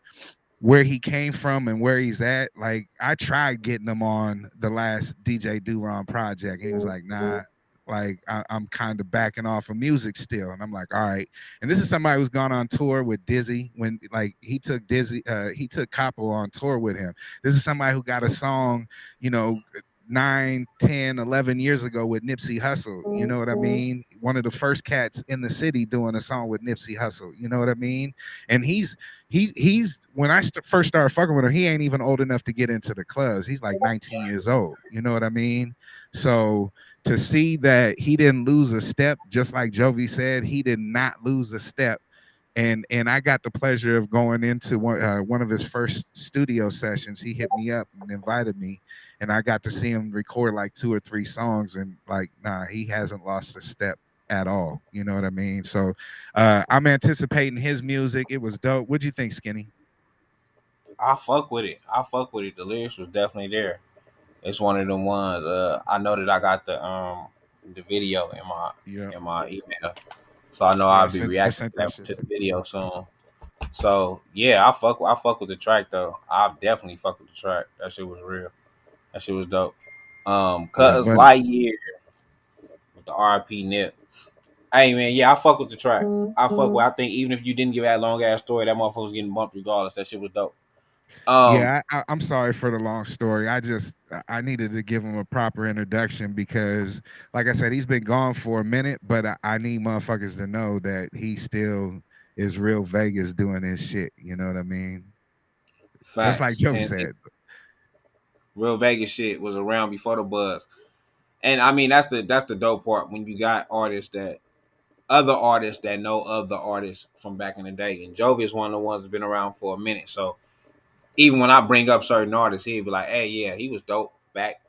where he came from and where he's at, like I tried getting him on the last DJ DoWrong project, and he was like, nah, like I'm kind of backing off of music still. And I'm like, all right. And this is somebody who's gone on tour with Dizzy when like he took Capo on tour with him. This is somebody who got a song, 9, 10, 11 years ago with Nipsey Hussle. You know what I mean? One of the first cats in the city doing a song with Nipsey Hussle. You know what I mean? And he's when I first started fucking with him, he ain't even old enough to get into the clubs. He's like 19 years old. You know what I mean? So to see that he didn't lose a step, just like Jovi said, he did not lose a step. And I got the pleasure of going into one of his first studio sessions. He hit me up and invited me, and I got to see him record like 2 or 3 songs. And like, nah, he hasn't lost a step at all. You know what I mean? So I'm anticipating his music. It was dope. What'd you think, Skinny? I fuck with it. The lyrics was definitely there. It's one of them ones. I know that I got the video in my email, so I know I'll be reacting to the video soon. So yeah, I fuck with the track though. I definitely fuck with the track. That shit was real. That shit was dope. Cuz Lightyear with the RP Nip. Hey man, yeah, I fuck with the track. I think even if you didn't give that long ass story, that motherfucker was getting bumped regardless. That shit was dope. Yeah, I'm sorry for the long story. I needed to give him a proper introduction because, like I said, he's been gone for a minute, but I need motherfuckers to know that he still is real Vegas doing his shit. You know what I mean? Facts. Just like Joe said. Real Vegas shit was around before the buzz. And I mean that's the dope part when you got other artists that know other artists from back in the day. And Jovi is one of the ones that's been around for a minute. So even when I bring up certain artists, he'd be like, hey, yeah, he was dope back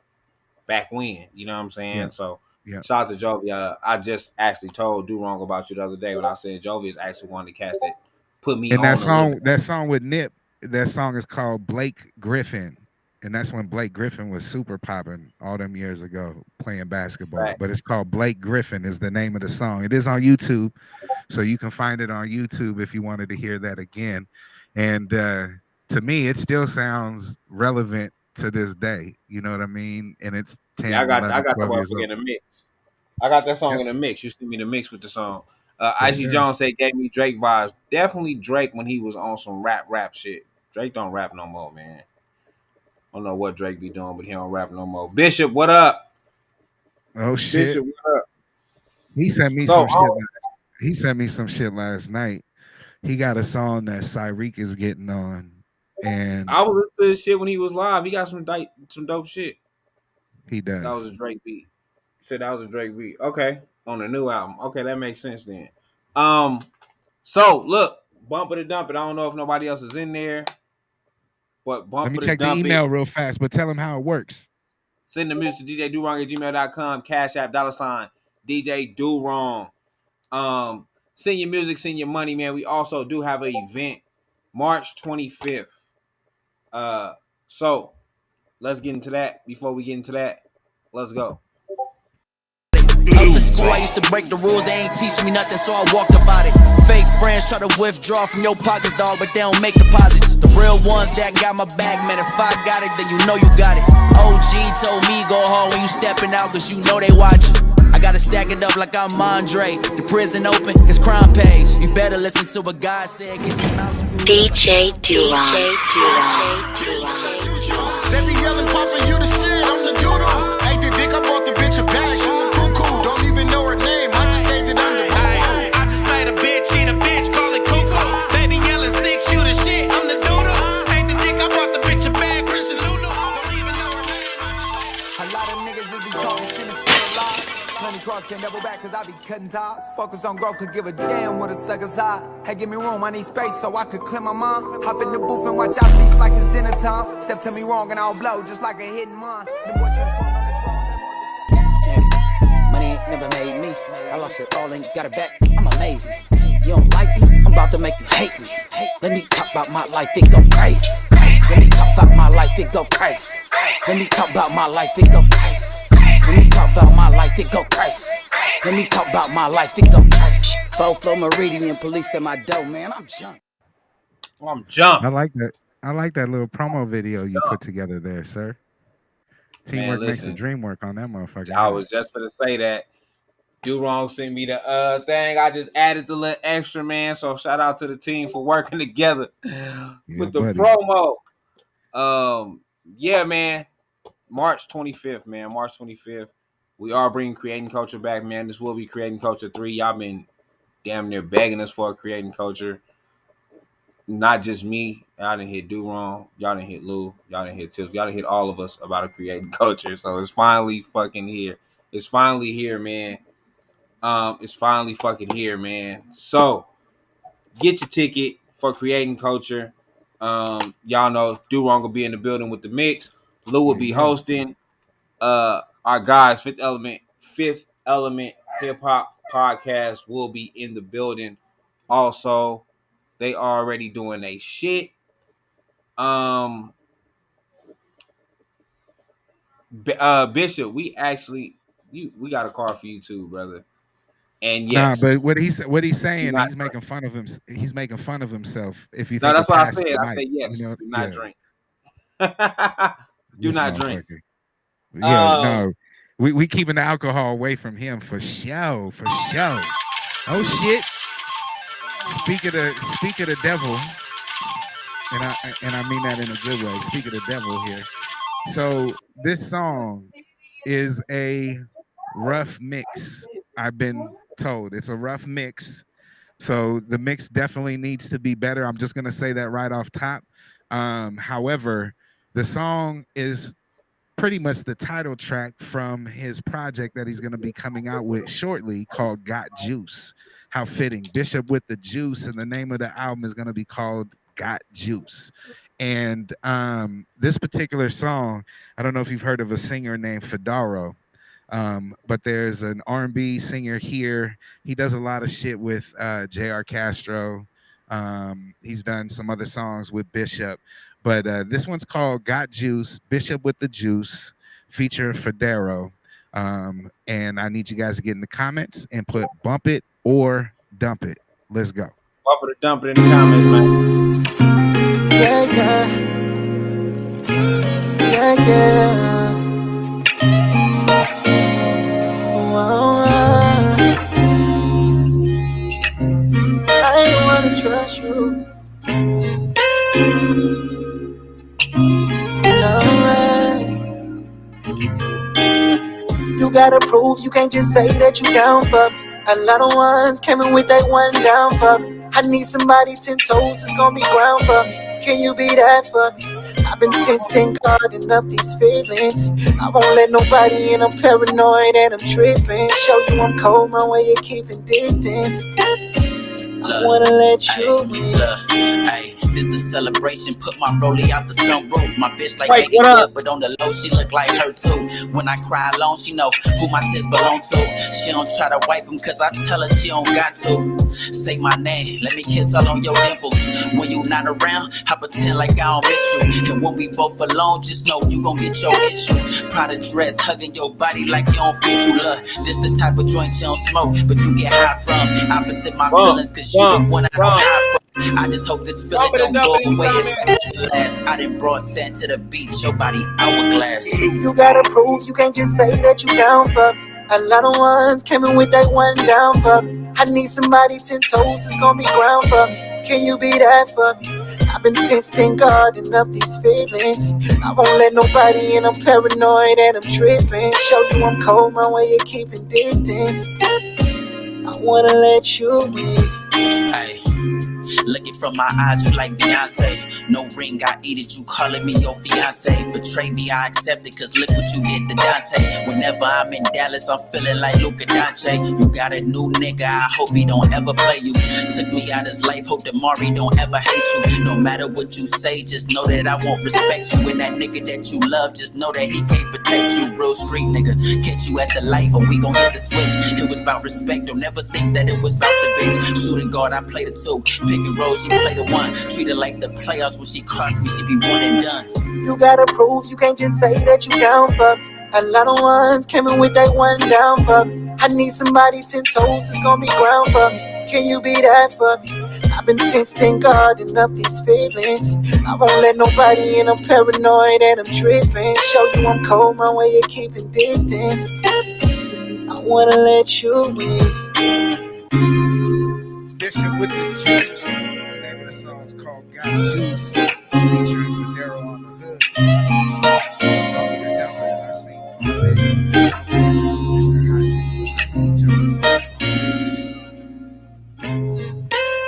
when. You know what I'm saying? Yeah. So shout out to Jovi. I just actually told DoWrong about you the other day when I said Jovi is actually one of the cats that put me and on. That song with Nip, that song is called Blake Griffin. And that's when Blake Griffin was super popping all them years ago playing basketball. Right. But it's called Blake Griffin is the name of the song. It is on YouTube. So you can find it on YouTube if you wanted to hear that again. And to me, it still sounds relevant to this day. You know what I mean? And it's 10, I got 11, the motherfucker in the mix. I got that song in the mix. You send me the mix with the song. Icy Jones said gave me Drake vibes. Definitely Drake when he was on some rap shit. Drake don't rap no more, man. I don't know what Drake be doing, but he don't rap no more. Bishop, what up? Oh shit! Bishop, what up? He sent me some shit. He sent me some shit last night. He got a song that Cyreek is getting on, and I was listening to this shit when he was live. He got some dope shit. He does. That was a Drake beat. Said that was a Drake beat. Okay, on the new album. Okay, that makes sense then. So look, bump it or dump it. I don't know if nobody else is in there. But let me check the email real fast, but tell him how it works. Send the music to DJDoWrong@gmail.com, Cash App, $ DJ DoWrong. Send your music, send your money, man. We also do have an event March 25th. So let's get into that. Before we get into that, let's go. After school, I used to break the rules. They ain't teach me nothing, so I walked about it. Fake friends try to withdraw from your pockets, dog, but they don't make deposits. The real ones that got my bag, man, if I got it, then you know you got it. OG told me go hard when you stepping out, cause you know they watching. I gotta stack it up like I'm Andre. The prison open, cause crime pays. You better listen to what God said, get your mouth screwed. DJ DoWrong. They be yelling, Papa, you the shit, I'm the doodle. Ate the dick, I bought the bitch a bag. She a cuckoo, don't even know her name. I just say that I'm the boo. I just made a bitch eat a bitch, call it cuckoo. Baby yelling 6, you the shit, I'm the doodle. Ate the dick, I bought the bitch a bag. Christian Lulu, don't even know her name. A lot of niggas just be talking shit and still alive. Plenty cross can't double back cause I be cutting ties. Focus on growth, could give a damn what a sucker's high. Hey, give me room, I need space so I could clear my mind. Hop in the booth and watch out these like it's dinner time. Step to me wrong and I'll blow just like a hidden mine. The boys transformed on this road, that more Money ain't never made me. I lost it all and got it back. I'm amazing. You don't like me? I'm about to make you hate me. Let me talk about my life, it go crazy. Let me talk about my life, it go crazy. Let me talk about my life, it go crazy. Let me talk about my life, it go crazy. Let me talk about my life, it go crazy. Full flow Meridian, police at my door, man. I'm jumping. I like that. I like that little promo video you put together there, sir. Teamwork makes the dream work on that motherfucker. I was just gonna say that. DoWrong sent me the thing. I just added the little extra, man. So shout out to the team for working together with the promo. Yeah, man. March 25th, man. March 25th. We are bringing Creating Culture back, man. This will be Creating Culture 3. Y'all been damn near begging us for a Creating Culture. Not just me. Y'all done hit DoWrong. Y'all done hit Lou. Y'all done hit Tips. Y'all done hit all of us about a Creating Culture. So it's finally fucking here. It's finally here, man. It's finally fucking here, man. So get your ticket for Creating Culture. Y'all know DoWrong will be in the building with the mix. Lou will be hosting. Our guys, Fifth Element Hip Hop Podcast will be in the building. Also, they already doing a shit. Bishop, we got a car for you too, brother. And yes, but what he's saying, he's making fun of him. He's making fun of himself. If you that's what I said. I said yes. Do not drink. Do not drink. Yeah, no. We keeping the alcohol away from him for show. Oh shit. Speak of the devil. And I mean that in a good way. Speak of the devil here. So this song is a rough mix. I've been told it's a rough mix. So the mix definitely needs to be better. I'm just gonna say that right off top. However, the song is pretty much the title track from his project that he's going to be coming out with shortly called Got Juice. How fitting. Bishop with the Juice, and the name of the album is going to be called Got Juice. And this particular song, I don't know if you've heard of a singer named Fedaro, but there's an R&B singer here. He does a lot of shit with J.R. Castro. He's done some other songs with Bishop. But this one's called Got Juice, Bishop with the Juice, feature Fedaro. And I need you guys to get in the comments and put bump it or dump it. Let's go. Bump it or dump it in the comments, man. Yeah. Whoa. I ain't wanna trust you. You gotta prove, you can't just say that you down for me. A lot of ones came in with that one down for me. I need somebody 10 toes, it's gonna be ground for me. Can you be that for me? I've been testing, guarding up these feelings. I won't let nobody in, I'm paranoid and I'm tripping. Show you I'm cold, my way of keeping distance. I wanna let you in. This is celebration. Put my rollie out the sunroof. My bitch like Wait, making what up? good, but on the low, she look like her too. When I cry alone, she know who my kids belong to. She don't try to wipe them, cause I tell her she don't got to. Say my name, let me kiss all on your dimples. When you not around, I pretend like I don't miss you. And when we both alone, just know you gon' get your issue. Prada dress, hugging your body like you don't fit you. Look, this the type of joint you don't smoke, but you get high from. Opposite my feelings, cause you the one I don't hide from. I just hope this feeling don't go away if it lasts. I done brought sand to the beach, your body hourglass. You gotta prove, you can't just say that you down for me. A lot of ones came in with that one down for me. I need somebody 10 toes, it's gonna be ground for me. Can you be that for me? I've been fenced in, guarding up these feelings. I won't let nobody in, I'm paranoid and I'm tripping. Show you I'm cold, my way of keeping distance. I wanna let you in. Hey. Looking from my eyes, you like Beyonce. No ring, I eat it, you calling me your fiance. Betray me, I accept it, cause look what you did to Dante. Whenever I'm in Dallas, I'm feeling like Luka Doncic. You got a new nigga, I hope he don't ever play you. Took me out his life, hope that Mari don't ever hate you. No matter what you say, just know that I won't respect you. And that nigga that you love, just know that he can't protect you. Real street nigga, catch you at the light or we gon' hit the switch. It was about respect, don't never think that it was about the bitch. Shooting guard, I play the two. Picking roles, she play the one. Treat her like the playoffs. When she cross me, she be one and done. You gotta prove, you can't just say that you down for me. A lot of ones came in with that one down for me. I need somebody 10 toes, it's gonna be ground for me. Can you be that for me? I've been fenced in, guarding up these feelings. I won't let nobody in, I'm paranoid and I'm tripping. Show you I'm cold, my way of keeping distance. I wanna let you in. Bishop with the Juice. The name of the song is called Got Juice. Featuring Federo on the hook. I see Mr. High C Jones.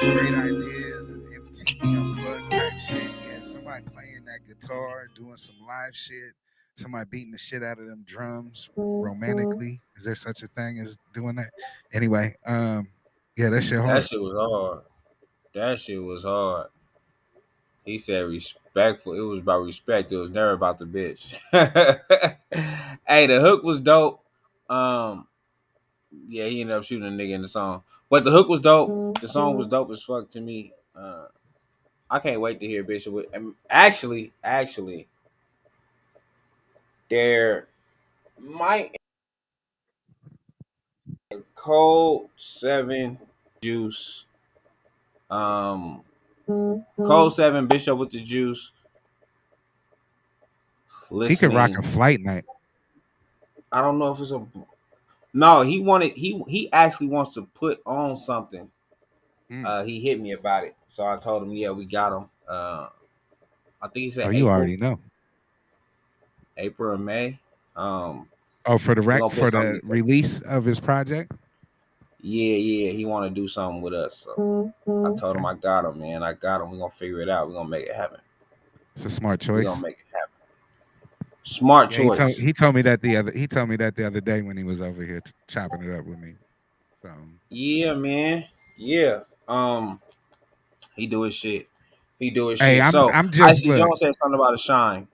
Great ideas and MTV Unplugged type shit. Yeah, somebody playing that guitar, doing some live shit. Somebody beating the shit out of them drums romantically. Is there such a thing as doing that? Anyway, yeah, that shit hard. That shit was hard. That shit was hard. He said respectful. It was about respect. It was never about the bitch. Hey, the hook was dope. Yeah, he ended up shooting a nigga in the song. But the hook was dope. The song was dope as fuck to me. I can't wait to hear Bishop. Actually, there might Cold 7 Juice. Cold 7 Bishop with the Juice. He could rock a flight night. I don't know if it's a. No, he actually wants to put on something. He hit me about it, so I told him, yeah, we got him. I think he said. Oh, you already know. April or May. For the release of his project. Yeah, he want to do something with us. So I told him I got him, man. I got him. We're gonna figure it out. We're gonna make it happen. It's a smart choice. We're gonna make it happen. Smart choice. He told me that the other day when he was over here chopping it up with me. So yeah, man. Yeah. He do his shit. He do his hey, shit. I'm just Icy Jones said something about a shine.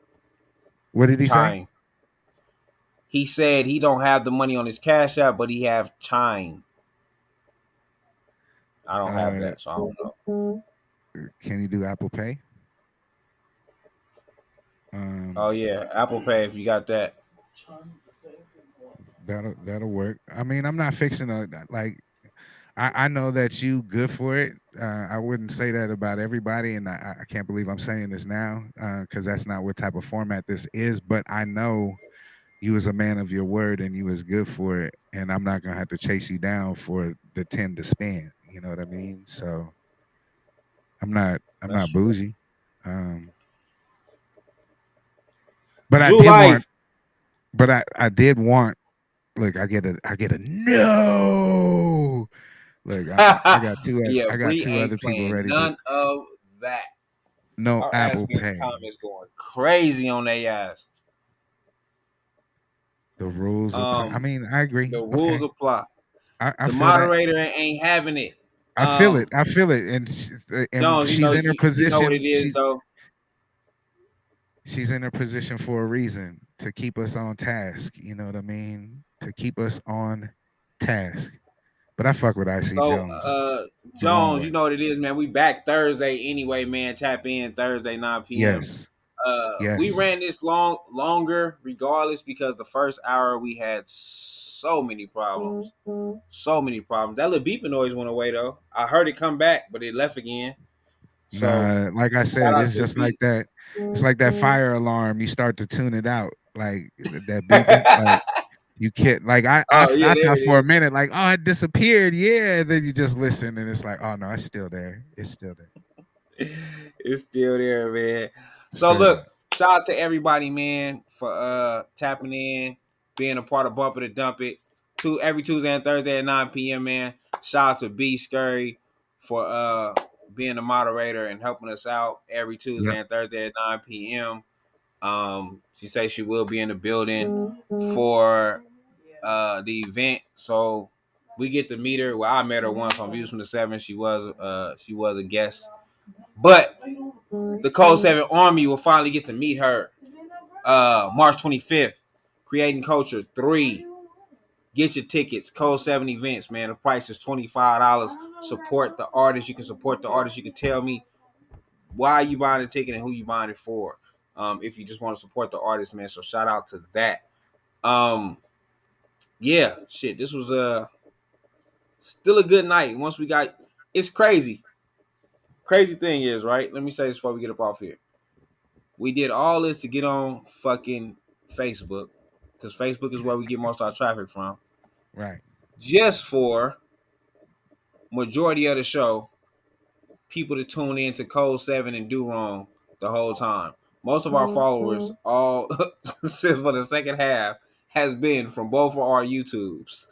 What did he say? He said he don't have the money on his Cash App, but he have Chime. I don't have that, so I don't know. Can you do Apple Pay? Oh yeah, Apple Pay if you got that. That'll work. I mean, I'm not fixing I know that you good for it. I wouldn't say that about everybody, and I can't believe I'm saying this now because that's not what type of format this is. But I know you was a man of your word and you was good for it, and I'm not gonna have to chase you down for the 10 to spend. You know what I mean? So I'm not bougie. But I did want. Look, I get a no. Look, I got two. Yeah, I got two other people ready. None of that. No Apple Pay. Comments going crazy on their ass. The rules apply. I mean, I agree. The rules apply. I the feel moderator ain't having it. I feel it. I feel it. And Jones, she's in her position. You know what it is, though. She's in her position for a reason, to keep us on task. You know what I mean? To keep us on task. But I fuck with Icy Jones. Jones, you know what it is, man. We back Thursday anyway, man. Tap in Thursday 9 p.m. Yes. We ran this longer regardless because the first hour we had so many problems. So many problems. That little beeping noise went away though. I heard it come back, but it left again. So like I said, it's just like that. It's like that fire alarm. You start to tune it out, like that beeping. Like you can't. Like I thought for a minute, like, oh, it disappeared. Yeah. And then you just listen, and it's like, oh no, it's still there. It's still there. It's still there, man. So look, shout out to everybody, man, for tapping in, being a part of Bump It or Dump It. Every Tuesday and Thursday at 9 p.m., man. Shout out to B Scurry for being the moderator and helping us out every Tuesday and Thursday at 9 p.m. She says she will be in the building for the event. So we get to meet her. Well, I met her once on Views from the 7. She was a guest. But the Code 7 Army will finally get to meet her March 25th. Creating Culture 3. Get your tickets. Code 7 events, man. The price is $25. Support the artist. You can support the artist. You can tell me why you buying the ticket and who you buying it for. If you just want to support the artist, man. So shout out to that. Yeah, shit. This was still a good night. Once we got, it's crazy. Crazy thing is, right? Let me say this before we get up off here. We did all this to get on fucking Facebook, because Facebook is where we get most of our traffic from. Right. Just for majority of the show, people to tune in to Code 7 and DoWrong the whole time. Most of our followers, all since for the second half, has been from both of our YouTubes.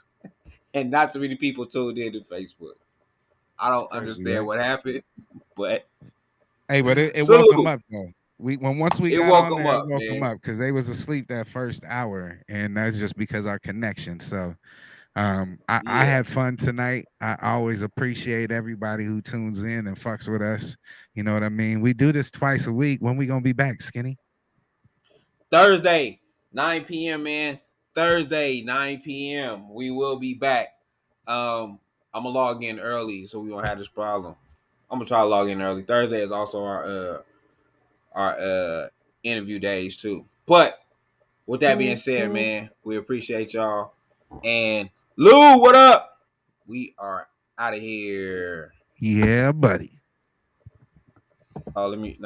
And not too many people tuned in to Facebook. I don't understand what happened, but hey, but it woke them up though. Once we got on there, it woke them up because they was asleep that first hour, and that's just because our connection. So I had fun tonight. I always appreciate everybody who tunes in and fucks with us. You know what I mean? We do this twice a week. When we gonna be back, Skinny? Thursday, 9 p.m., man. Thursday, 9 p.m. We will be back. I'm gonna log in early so we won't have this problem. I'm gonna try to log in early. Thursday is also our interview days too. But with that being said, man, we appreciate y'all. And Lou, what up? We are out of here. Yeah, buddy. Oh, let me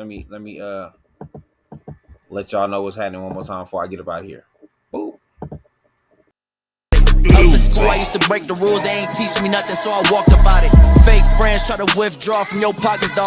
let y'all know what's happening one more time before I get up out of here. Boom. After school, I used to break the rules. They ain't teach me nothing, so I walked about it. Fake friends try to withdraw from your pockets, dog.